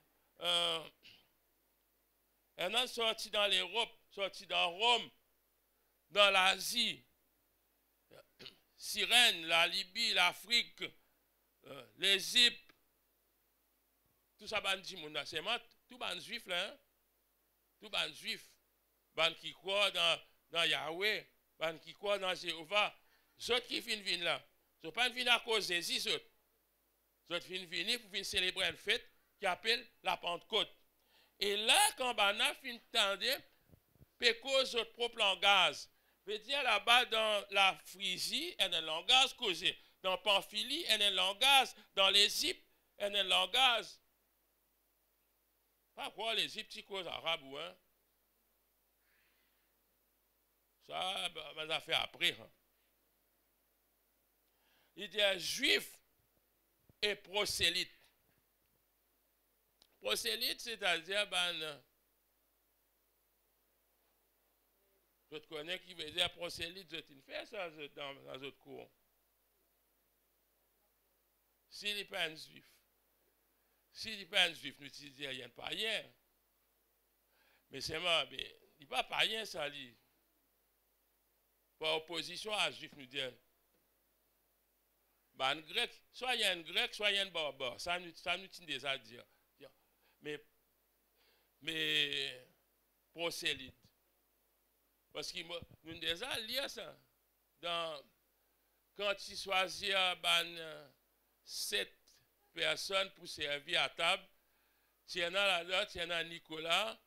Un an sorti dans l'Europe, sorti dans Rome, dans l'Asie, Cyrène, la Libye, l'Afrique, l'Égypte, tout ça, c'est tout ban juif là, hein? Tout ban juif, ban qui croient dans Yahweh, ban qui croient dans Jéhovah, ceux qui viennent là, ils ne sont pas venus à cause des autres. Ils viennent venir pour venir célébrer une fête qui appelle la Pentecôte. Et là, quand on a fini d'entendre, pécose votre propre langage. Veut dire là-bas dans la Phrygie, il y a un langage causé. Dans Pamphylie, il y a un langage. Dans l'Égypte, il y a un langage. Pas quoi l'Égypte, c'est cause arabe ou hein? Ça, on a fait après. Hein. Il dit juif et prosélyte. Prosélyte, c'est-à-dire, je te connais qui veut dire prosélyte, je t'ai fait ça dans notre cours. S'il n'est pas un juif, s'il n'est pas un juif, nous disons qu'il n'y a pas païen. Mais c'est moi, il n'est pas païen, ça dit. Par opposition à juif, nous disons. Un grec, soit il y a un grec, soit il y a un barbare. Ça nous tient déjà à dire. Mais prosélyte. Parce que nous avons déjà lu ça. Quand il choisit 7 personnes pour servir à table, il y en a là-dedans, il y en a Nicolas,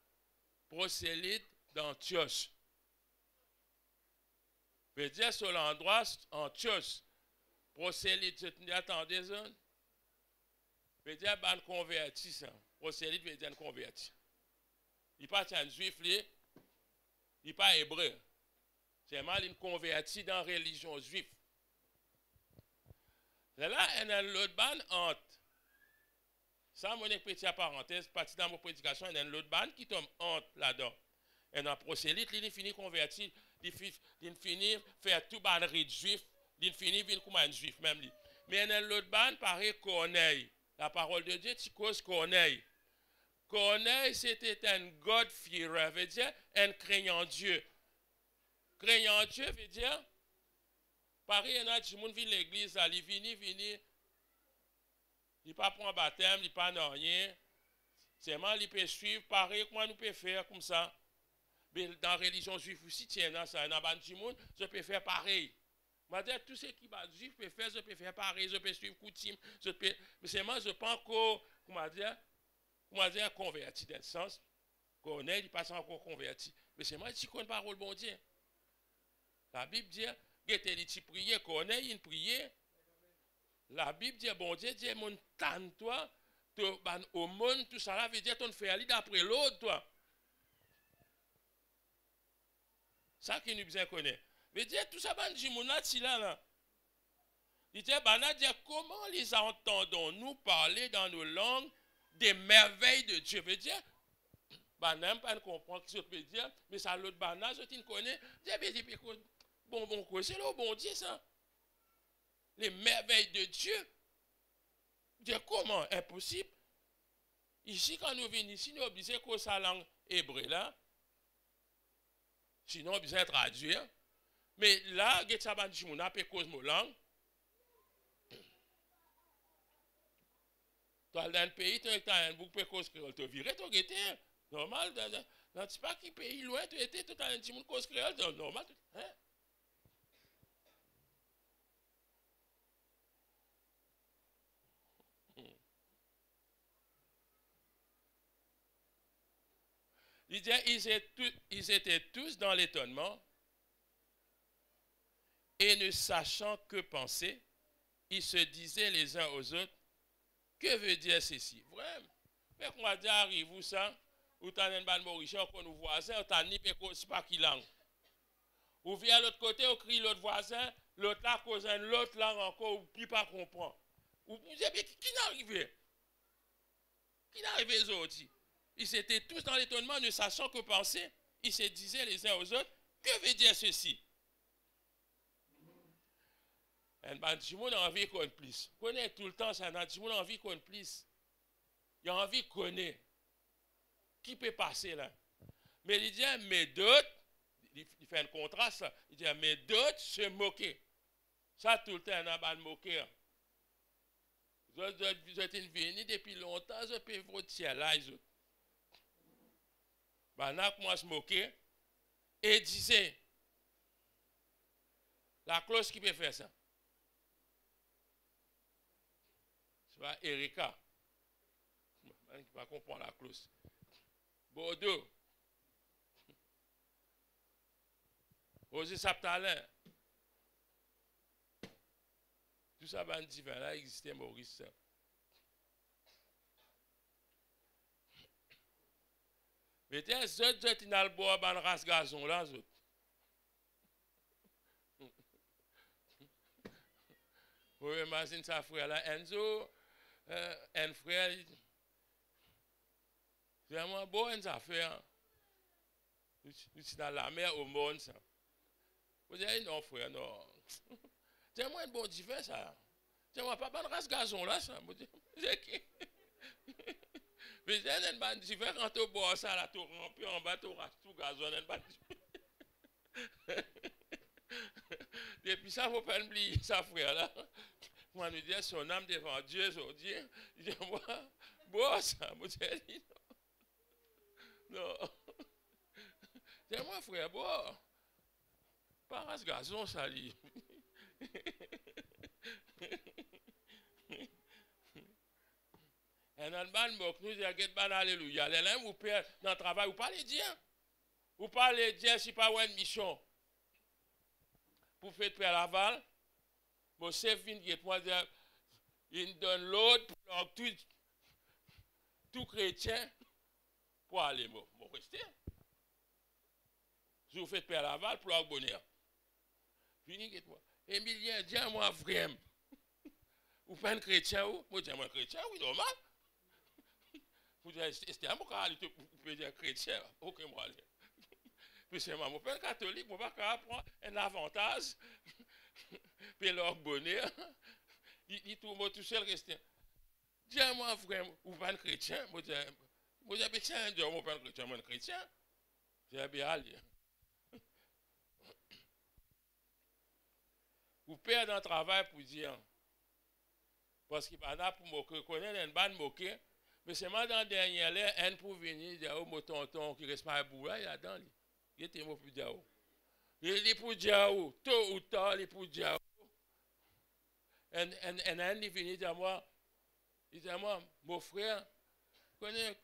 prosélyte d'Antioche. Veut dire sur l'endroit Antioche. Prosélyte, attendez, ça. Veut dire converti, ça. Prosélyte veut dire converti. Il n'est pas un juif, il n'est pas hébreu. C'est mal, il converti dans la religion juive. Là, il y a l'autre bande entre. Ça, mon petite parenthèse, partie dans mon prédication, il y a l'autre bande qui tombe entre là-dedans. Et dans prosélyte, il finit converti, il finit faire tout ban rite juif, il finit vivre comme un juif même. Mais il y a l'autre bande, pareil, Corneille. La parole de Dieu, tu causes Corneille. Corneille, c'était un God-fearer, veut dire un craignant Dieu. Craignant Dieu veut dire, pareil, il y a des gens qui viennent à l'église, ils viennent, il ne pas prendre baptême, il ne pas rien. Seulement, il peut suivre, pareil, comment nous pouvons faire comme ça. Mais dans la religion juive aussi, il y a ça, dans le monde, je peux faire pareil. Je dire tout ce qui est juif, je peux faire pareil, je peux suivre coutume, mais seulement, je pense que, comment dire, converti dans le sens, Corneille, il n'est pas encore converti. Mais c'est moi qui connais la parole bon Dieu. La Bible dit, il priait, Corneille, il priait. La Bible dit, bon Dieu, dit, mon tan, toi, au monde, tout ça là, veut dire, ton frère, d'après l'autre, toi. Ça qui nous bien connaît. Veut dire, tout ça, là. Il dit, comment les entendons-nous parler dans nos langues des merveilles de Dieu? Veut dire, n'aime pas comprendre ce que je peux dire, mais ça l'autre banane, je ne connais. Bon, c'est là, bon Dieu, ça. Les merveilles de Dieu. Dire comment? Impossible. Ici, quand nous venons ici, nous sommes obligés que sa langue hébreu là. sinon, besoin de traduire. Mais là, il y a des gens qui ont cause de langue. Dans le pays, tu as un bouc de cause créole, tu viré, tu as normal. Dans ne sais pas qui pays loin, tu étais, tu as un petit monde cause créole, normal. Hein? Il dit, ils étaient tous dans l'étonnement et ne sachant que penser, ils se disaient les uns aux autres, que veut dire ceci? Vraiment. Mais comment dire, arrive-vous ça? Ou t'as un ban mauricien, ou nous voisins, ou t'as ni pécose pas qui langue. Ou vient à l'autre côté, ou crie l'autre voisin, l'autre là cause une autre langue encore, ou plus pas comprendre. Ou vous savez, qui n'est arrivé? Qui n'est arrivé les autres? Ils étaient tous dans l'étonnement, ne sachant que penser. Ils se disaient les uns aux autres, que veut dire ceci? Un bandit a envie qu'on plus. Connaît tout le temps, ça a envie qu'on plus. Il a envie de connaître. Qui peut passer là? Mais il dit, mais d'autres, il fait un contraste, il dit, mais d'autres se moquaient. Ça, tout le temps, on a moqué. Vous êtes venus depuis longtemps, je peux votre ciel là, les autres. Ben, on a commencé à se moquer et disait, la clause qui peut faire ça? C'est pas Erika. Je ne peux pas comprendre la clause. Bordeaux. Osé Saptalin. Tout ça, ben, divin là, existait Maurice. Mais tiens, les autres, ils n'ont pas de race gazon là, les autres. Vous imaginez ça, frère là, Enzo, un frère, c'est vraiment beau, une affaire. Nous sommes dans la mer au monde, ça. Vous dites, non, frère, non. C'est moi un bon divin, ça. C'est moi pas de race gazon là, ça. C'est qui? Mais c'est un bon divin quand tu bois ça, là, tu remplis en bas, tu rases tout gazon, un bon divin. Depuis ça, il ne faut pas oublier ça, frère là. Moi, nous disons, son âme devant Dieu, aujourd'hui, il dit, moi, bois ça, moi, je dis, non. C'est moi, frère, bois. Pas race gazon, ça, lui. Et dans le ban, nous disons, ban alléluia. Les gens, vous perdez dans le travail, vous parlez Dieu. Vous parlez Dieu, si pas une mission. Pour faire Père Laval, mon chef vient de moi dire, il donne l'autre pour tout chrétien pour aller, moi rester. Je vous fais Père Laval pour avoir bonheur. Fini, moi. Emilien, dis-moi vraiment. Vous faites un chrétien ou? Moi, dis-moi chrétien, oui, normal. Vous dites, c'était un cas, vous pouvez dire chrétien. Ok, moi, allez. Puis c'est moi, mon père catholique, mon père apprend un avantage. Puis leur bonheur. Il trouve tout seul rester. Dis-moi vraiment, vous faites un chrétien? Moi, dis, tiens, mon père chrétien, moi, un chrétien. J'ai bien allé. Vous perdez un travail pour dire. Parce qu'il n'y a pas pour moquer. Connaître une bande moquer. Mais c'est moi dans le dernier là, un pour venir dire, oh, mon tonton qui reste pas à bout là, il y a dans lui. Il était mot pour dire, il est pour dire, tôt ou tard, il est pour dire. Et un est venu dire moi, il dit à moi, mon frère, connais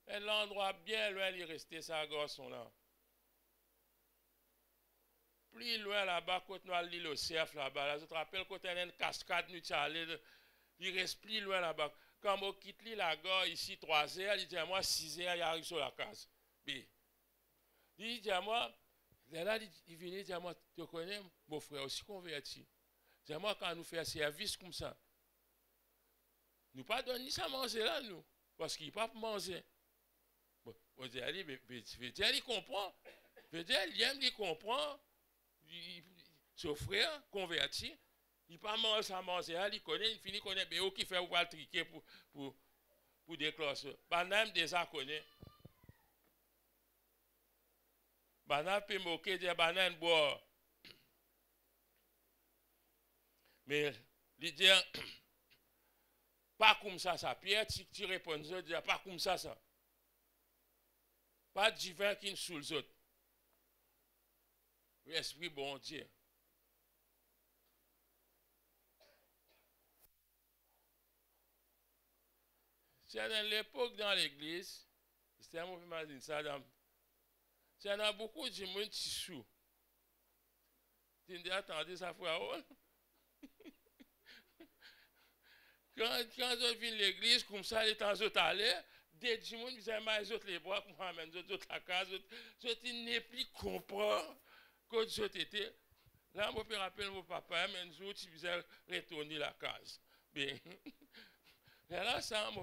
un endroit bien loin, il est resté sa garçon là. Plus loin là-bas, quand nous allons au cerf là-bas, je te rappelle quand on a une cascade, nous allons, il reste plus loin là-bas. Quand on quitte la gare ici 3 heures, il dit à moi 6 heures, il arrive sur la case. Il dit à moi, là, il vient, il dit à moi, tu connais, mon frère aussi converti. Il dit à moi, quand nous faisons service comme ça, nous pas donner ça à manger là, nous, parce qu'il ne peut pas manger. Bon, on dit, il comprend. Il aime, il comprend. Son frère converti, il pas manger ça manger, il connaît, il finit connaît, mais qui fait ou pas le triquer pour déclencher. Pas même déjà connaît. Banane peut moquer des bananes boire. Mais, il dit, pas comme ça, Pierre, tu réponds, je dis, pas comme ça. Pas de divin qui nous sous les autres. L'esprit bon Dieu. C'est dans l'époque dans l'église, c'est un mouvement de ça, il y en a beaucoup de gens qui sont sous. Tu dis, attendez, ça fait quand je viens à l'église, comme ça, les temps où allés, des gens qui disent, mais les autres les bois, pour m'amener les autres à la case, je n'ai plus comprendre que je t'étais. Là, je me rappelle mon papa, mais nous autres, ils faisaient retourner la case. Bien. Et là, ça, je vais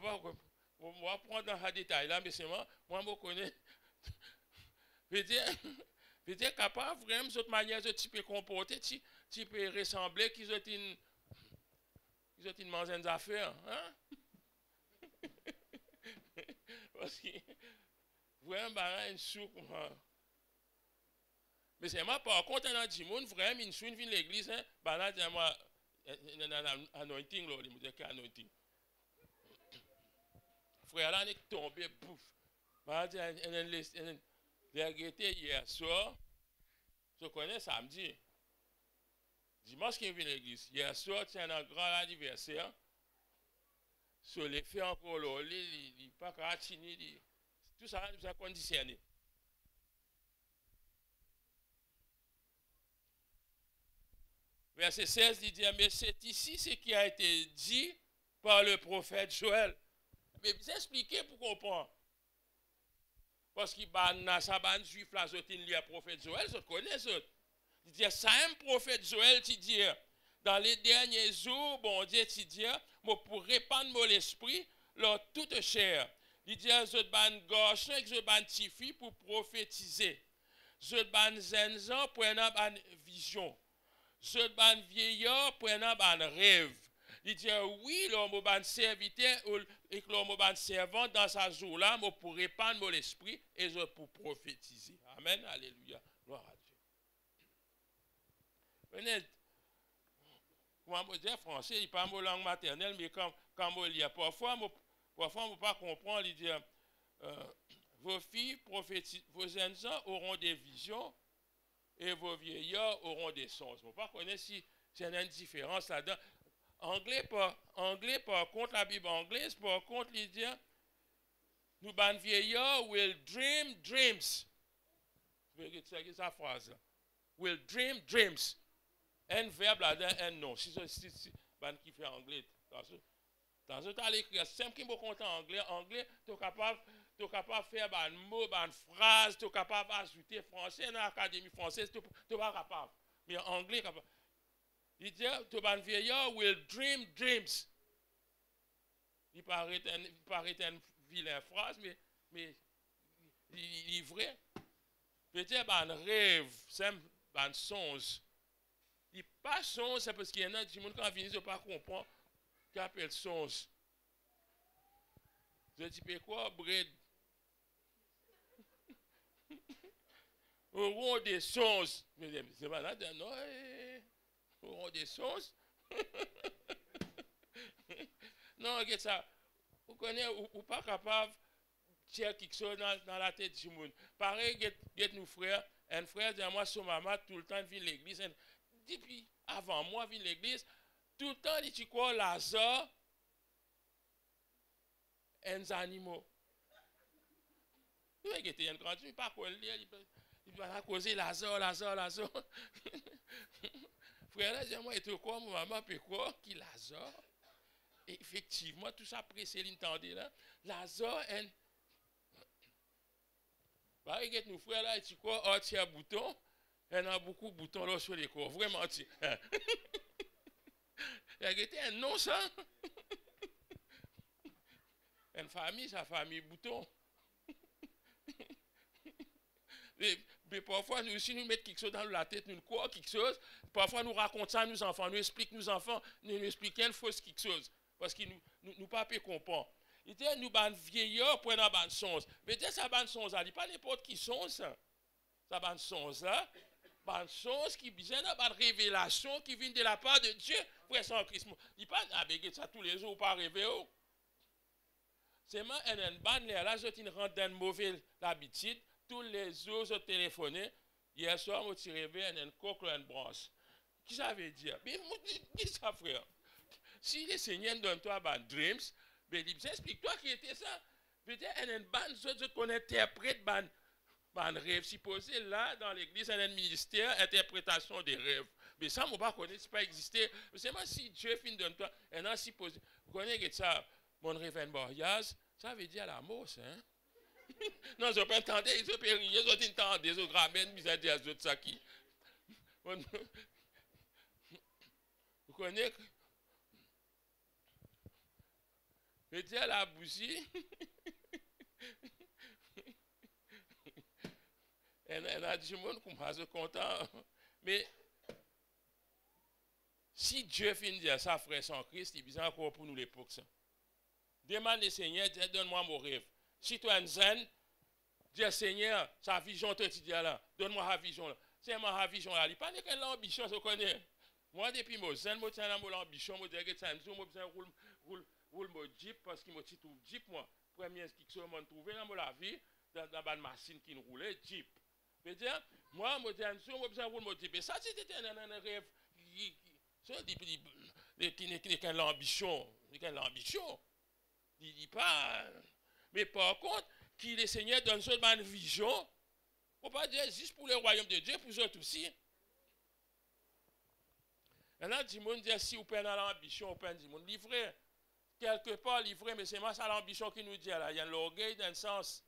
prendre dans le détail là, mais c'est moi, je connais. Je veux dire, capable vraiment, cette manière de tu peux comporter, tu peux ressembler qu'ils ont une mangeance d'affaires. Hein? Parce que, vraiment, bah, une soupe. Mais c'est moi, par contre, dans le monde, vraiment, une soupe vient l'église, hein, bah là, dis-moi, anointing, là, il me dit anointing. Frère, là, on est tombé, bouf. Bah, j'ai guetté hier soir, je connais samedi. Dimanche qui vient à l'église. Hier soir, c'est un grand anniversaire. Sur les faits encore là, il pas caractini, tout ça nous a conditionné. Verset 16, il dit, mais c'est ici ce qui a été dit par le prophète Joël. Mais vous expliquez pour comprendre. Parce qu'il y a un juif là, il y a un prophète Joël, je connais ça. Il dit, ça un prophète Joël, qui dit, dans les derniers jours, bon Dieu, qui dit, pour répandre mon esprit, leur toute chair. Il dit, je ban garçon et je ban tifi pour prophétiser. Je ban zenzan pour une vision. Je ban vieillard pour un rêve. Il dit, oui, l'homme ban serviteur et l'homme ban servant dans sa jour-là, pour répandre mon esprit et je pour prophétiser. Amen, alléluia. Gloire à Dieu. Venez, comment je dis français, il parle ma langue maternelle, mais quand je lis, parfois, je ne peux pas comprendre, il dit, vos filles prophétisent, vos enfants auront des visions et vos vieillards auront des songes. Je ne peux pas connaître si il y a une différence là-dedans. Anglais, par contre, la Bible anglaise, par contre, il dit, nous, ban vieillards will dream dreams. C'est sa phrase là. Will dream dreams. Un verbe là-dedans, un nom. Si ban qui fait anglais. Dans ce temps, l'écrire, simple qui me compte en anglais, tu es capable de faire un mot, une phrase, tu es capable d'ajouter français dans l'académie française, tu n'es pas capable. Mais en anglais, capable. Il dit, tu es un vieillard will dream dreams. Il paraît une vilaine phrase, mais il est vrai. Peut-être un rêve, c'est un songe. Il pas songe, c'est parce qu'il y en a des gens qui viennent, ne pas comprendre, qui appellent songe. Je dis, mais quoi, bread? Auront des songes. Mais c'est pas là, non, auront des songes. Non, regarde ça. Vous connaissez, ou pas capable de faire quelque chose dans la tête du monde. Pareil, regarde nos frères. Un frère dit à moi, son maman, tout le temps, vient à l'église. Depuis avant moi, vient à l'église. Tout le temps, il dit quoi, Lazare, un animaux. Oui, il était un grand, il ne pas quoi lire, il va causer Lazare. Frère, là, dit à moi, et tout quoi, mon maman, peut quoi, qui Lazare? Et effectivement, tout ça, après, Céline tendait là, Lazare, un. Bah, regarde, nos frères là, tu quoi, oh, tu as bouton, il y en a beaucoup de boutons là sur les corps, vraiment, tu. Il y a un nom, ça. Une famille, sa famille bouton. Mais parfois, nous aussi, nous mettons quelque chose dans la tête, nous croyons quelque chose. Parfois, nous racontons ça à nos enfants, nous expliquons nos enfants, nous expliquons une fausse quelque chose. Parce qu'ils nous pas pu comprendre. Il dit, nous, ban vieillard pour une bonne songe. Mais dire ça, bonne songe, il n'y a pas n'importe qui songe, ça. Ça va sens là, un sens qui vient dans une révélation qui vient de la part de Dieu. Frère sans Christ, il pas avec ça tous les jours pas rêver. C'est moi un ban là, je t'ai rendu une mauvaise habitude. Tous les jours je téléphonais. Hier soir, je suis rêvé un coq une branche. Qui ça veut dire? Mais dis ça frère. Si le Seigneur donne toi un dreams, ben explique-toi qui était ça. Peut-être un ban je qu'on interprète ban rêve supposé là dans l'église un ministère interprétation des rêves. Mais ça on pas connaître c'est pas exister. C'est moi si Dieu fin donne toi un supposé connaît ça mon rêve un mariage, ça veut dire l'amour hein. Non, je peux entendre, je peux rire, je peux entendre, je ramène mis à dire aux autres ça qui. Vous connaissez je dis à la bougie. Elle a dit, monde comment je suis content. Mais si Dieu finit dire ça, frère sans Christ, il vient encore pour nous l'époque. Demande au Seigneur, donne-moi mon rêve. Si tu es un zen, dis Seigneur, sa vision te dit là, donne-moi la vision là. C'est ma vision là. Il pas de quelle ambition, je connais. Moi, depuis mon zen, je tiens mon ambition, je dis que c'est un jour, je besoin roule mon jeep parce qu'il m'a dit tout jeep, moi. Première qui que je trouvé dans la vie, dans la machine qui nous roulait, jeep. Je veux dire, moi, je dis un jour, je besoin rouler mon jeep. Et ça, c'était un rêve qui n'est qu'une l'ambition. Il dit pas. Mais par contre, qui le Seigneur donne seulement une vision, il ne faut pas dire juste pour le royaume de Dieu, pour eux aussi. Maintenant, du monde dit si vous prenez l'ambition, vous prenez du monde livré. Quelque part livré, mais c'est moi ça l'ambition qui nous dit là. Il y a l'orgueil d'un sens.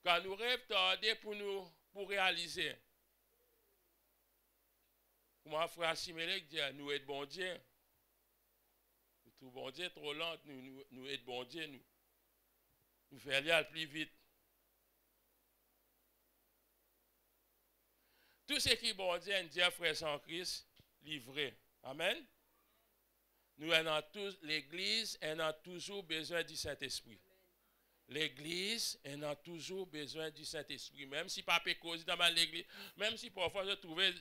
Quand nous rêvons, tardez pour réaliser. Comment frère Simelek dit, nous être bon Dieu. Nous trouvons bon Dieu trop lent, nous être bon Dieu, nous faire aller plus vite. Tout ce qui est bon Dieu, un Dieu frère sans Christ, livré. Amen. Nous avons tous, l'Église, elle a toujours besoin du Saint-Esprit. L'Église, elle a toujours besoin du Saint-Esprit. Même si papa cause dans l'Église, même si parfois je trouvais.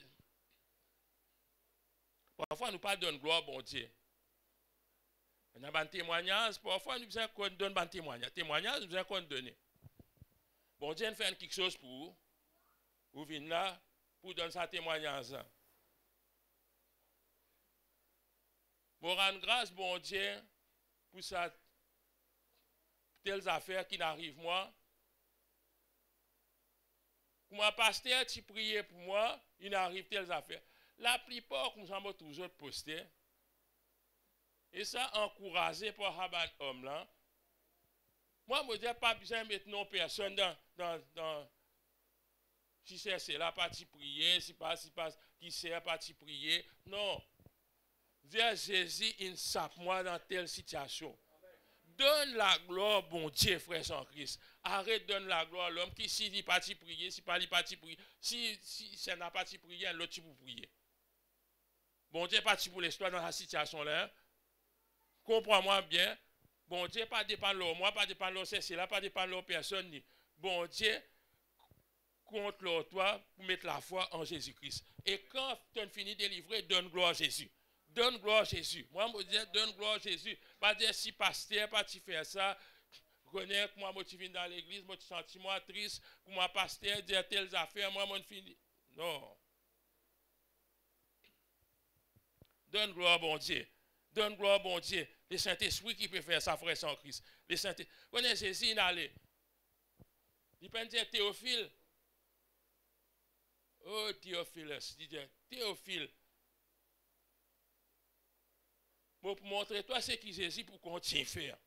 Parfois, nous pas donner gloire à bon Dieu. On a un témoignage, parfois, nous besoin qu'on donne un témoignage. Témoignage, nous besoin qu'on donne. Bon Dieu, fait quelque chose pour vous. Vous venez là pour donner sa témoignage. Pour rendre grâce, bon Dieu, pour ça, telles affaires qui n'arrivent moi. Pour mon pasteur, tu priais pour moi, il n'arrive telles affaires. La plupart, nous avons toujours posté. Et ça, encouragé par Rabat homme là. Moi, je ne dis pas besoin de mettre non personne dans si c'est la partie prier, si pas, qui sert partie prier. Non. Dire Jésus, il sape moi dans telle situation. Donne la gloire, bon Dieu, frère sans Christ. Arrête de donner la gloire à l'homme qui, si il parti prier, si pas il parti prier, si ça n'a pas prier, l'autre pour prier. Bon Dieu, parti pour l'histoire dans la situation là. Comprends-moi bien. Bon Dieu, pas dépendre de moi, pas dépendre de c'est là, pas dépendre de personne. Ni. Bon Dieu, contre toi pour mettre la foi en Jésus-Christ. Et quand tu as fini de délivrer, donne gloire à Jésus. Donne gloire à Jésus. Moi, je dis, donne gloire à Jésus. Pas dire si pasteur, pas tu faire ça. Connais que moi, je viens dans l'église, moi, tu sens moi triste. Pour moi, pasteur, dire telles affaires, moi, je finis. Non. Donne gloire à bon Dieu. Donne gloire à bon Dieu. Le Saint-Esprit qui peut faire ça, frère sans Christ. Le Saint-Esprit. Connaissez Jésus, il allait. Il peut dire Théophile. Oh, Théophile, Théophile. Pour montrer toi ce qui Jésus pour continuer à faire.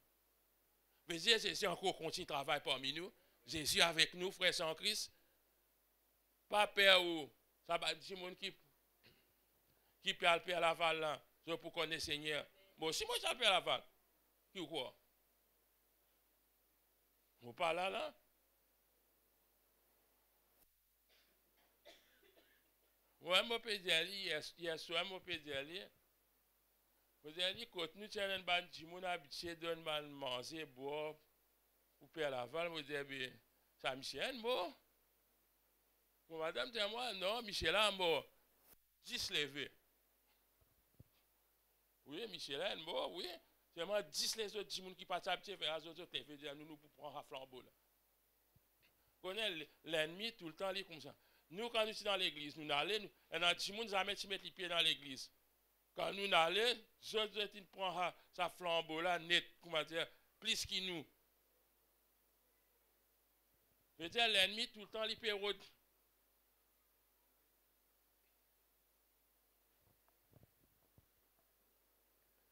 Mais Jésus encore continue de travailler parmi nous. Jésus avec nous, frère sans Christ. Pas peur ou ça va dire monde qui peut aller à la val là, je pour connaître Seigneur. Moi aussi moi j'appelle à la val. Qui ou quoi? Vous parlez là? Ouais, moi peux dire hier soir moi peux dire Vous avez dit, quand nous sommes habitués de manger, boire, ou faire la val, vous dites, ça Michel, bon. Bon, madame, dis-moi, non, Michel est mort. 10 levés. Oui, Michel est mort, oui. C'est moi 10 les autres gens qui partent habitués faire les autres levés, nous pour prendre un flambeau là. Connaît l'ennemi tout le temps, il est comme ça. Nous, quand nous sommes dans l'église, nous allons, et dans 10 gens jamais mettre les pieds dans l'église. Quand nous allons, je prends sa flambeau là, net, comment dire, plus que nous. Je veux dire, l'ennemi, tout le temps, il pérode.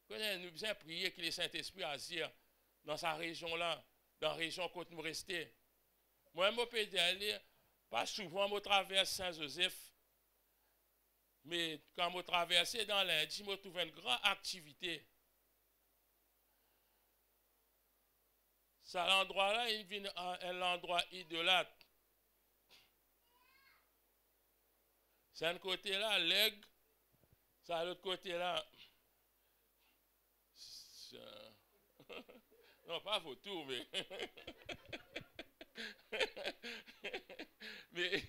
Nous besoin prier que le Saint-Esprit agisse dans sa région là, dans la région où nous restons. Moi, je peux aller, pas souvent, je traverse Saint-Joseph, mais quand je traverse dans l'Indie, je trouve une grande activité. C'est l'endroit là, il vient un endroit idolâtre. C'est un côté là, l'aigle, c'est l'autre côté là. Non, pas vautour, mais. Mais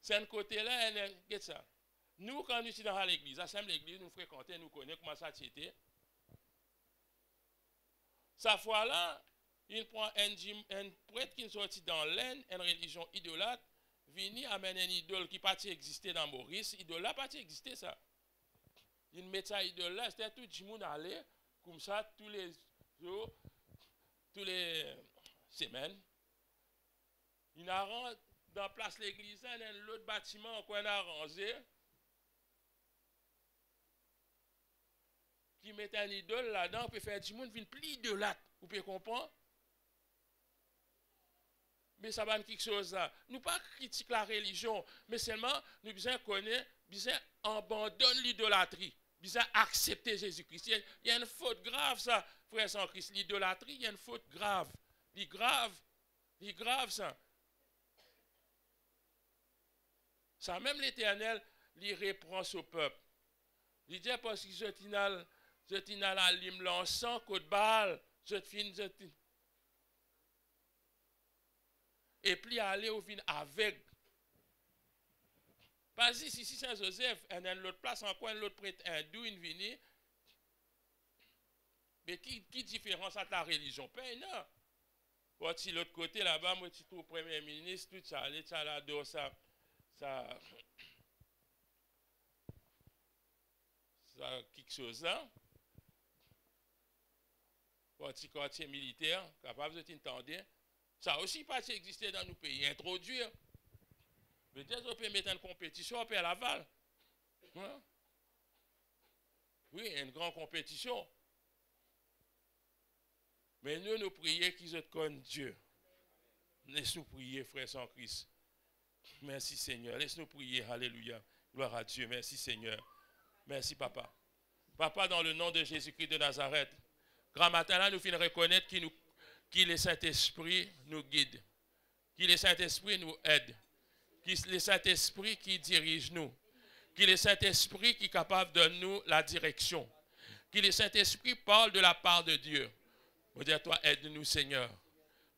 c'est un côté là, regarde ça. Nous, quand nous sommes dans l'église, à l'église, nous fréquentons, nous connaissons comment ça c'était. Sa fois là, il prend un prêtre qui est sorti dans l'aine, une religion idolâtre, vient amener une idole qui pas exister dans Maurice. Idole là, pas exister ça. Il met ça idole là, c'était tout le monde allait, comme ça, tous les jours, tous les semaines. Il arrange dans place l'église, il y a l'autre bâtiment qu'on a arrangé, qui met un idole là-dedans, on peut faire du monde, une pli idolâtre, vous pouvez comprendre? Mais ça va quelque chose là. Nous pas critiquer la religion, mais seulement nous besoin connaître, besoin abandonner l'idolâtrie, besoin accepter Jésus-Christ. Il y a une faute grave ça, frère sans Christ. L'idolâtrie, il y a une faute grave. Il est grave ça. Ça même l'Éternel, il reprend ce peuple. Il dit parce que je t'ai la lime l'encens, côte balle, je t'ai et puis aller au vin avec. Pas ici, Saint-Joseph, et dans l'autre place, encore un autre prêtre hindou, une vini. Mais qui différence entre la religion? Ben non. Bon, si l'autre côté là-bas, moi, tu trouves Premier ministre, tout ça, allez, ça là-dedans, ça, quelque chose là. Bon, petit quartier militaire, capable de t'entendre. Ça aussi pas exister dans nos pays. Introduire. Peut-être on peut mettre une compétition, on peut à Laval. Hein? Oui, une grande compétition. Mais nous prions qu'ils se connaissent Dieu. Laisse-nous prier, frère sans Christ. Merci Seigneur. Laisse-nous prier. Alléluia. Gloire à Dieu. Merci Seigneur. Merci Papa. Papa, dans le nom de Jésus-Christ de Nazareth, grand matin là, nous finissons reconnaître qui le Saint-Esprit nous guide, qui le Saint-Esprit nous aide, qui le Saint-Esprit qui dirige nous, qui le Saint-Esprit qui est capable de donner nous la direction, qui le Saint-Esprit parle de la part de Dieu. On dit à toi, aide-nous Seigneur,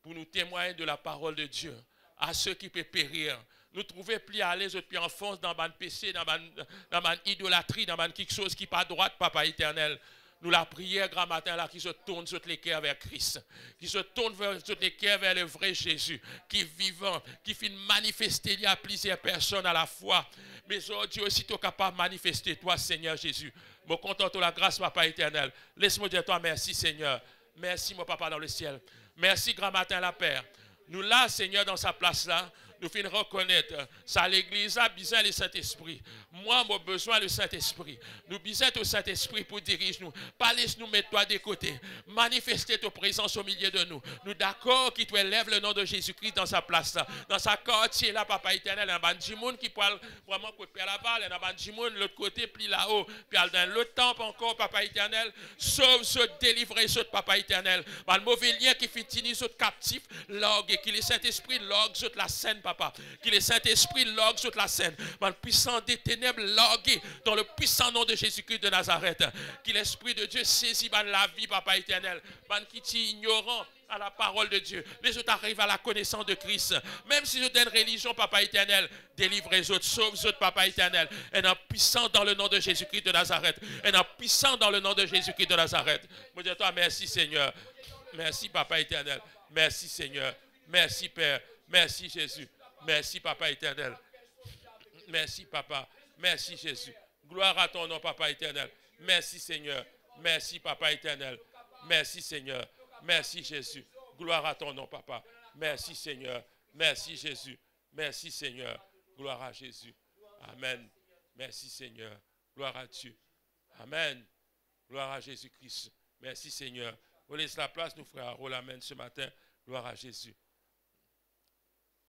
pour nous témoigner de la parole de Dieu, à ceux qui peuvent périr. Nous trouver plus à l'aise, puis enfonce dans le péché, dans ma idolâtrie, dans quelque chose qui n'est pas droite, Papa éternel. Nous la prière grand matin là qui se tourne sur les cœurs vers Christ, qui se tourne sur les cœurs vers le vrai Jésus, qui est vivant, qui fait manifester il y a plusieurs personnes à la fois. Mais aujourd'hui aussi tu es capable de manifester toi Seigneur Jésus. Me contente de la grâce Papa éternel. Laisse-moi dire toi merci Seigneur. Merci mon Papa dans le ciel. Merci grand matin la Père. Nous là Seigneur dans sa place là. Nous finissons reconnaître, ça l'église a besoin du Saint-Esprit. Moi, j'ai besoin du Saint-Esprit. Nous besoin du Saint-Esprit pour diriger nous. Pas laisse nous mettre toi de côté. Manifester ta présence au milieu de nous. Nous d'accord qui te élève le nom de Jésus-Christ dans sa place là. Dans sa quartier là, Papa éternel, il y a un petit monde qui parle vraiment pour faire la balle. Il y a un petit monde de l'autre côté, puis là-haut. Puis dans l'autre temple encore, Papa éternel. Sauve ce délivrer ce Papa éternel. Le mauvais lien qui finit ce captif, log et qui le Saint-Esprit log la scène, papa. Que le Saint-Esprit logue sur la scène. Man puissant des ténèbres logué dans le puissant nom de Jésus-Christ de Nazareth. Que l'Esprit de Dieu saisit la vie, papa éternel. Man qui est ignorant à la parole de Dieu. Les autres arrivent à la connaissance de Christ. Même si je donne religion, papa éternel, délivre les autres, sauve les autres, papa éternel. Et en puissant dans le nom de Jésus-Christ de Nazareth. Et en puissant dans le nom de Jésus-Christ de Nazareth. Moi, je dis à toi, merci Seigneur. Merci, papa éternel. Merci, Seigneur. Merci, Père. Merci, Jésus. Merci, papa éternel. Merci, papa. Merci, Jésus. Gloire à ton nom, papa éternel. Merci, Seigneur. Merci, papa éternel. Merci, Seigneur. Merci, Jésus. Gloire à ton nom, papa. Merci, Seigneur. Merci, Jésus. Merci, Seigneur. Gloire à Jésus. Amen. Merci, Seigneur. Gloire à Dieu. Amen. Gloire à Jésus-Christ. Merci, Seigneur. On laisse la place, nous frères. Amen ce matin. Gloire à Jésus.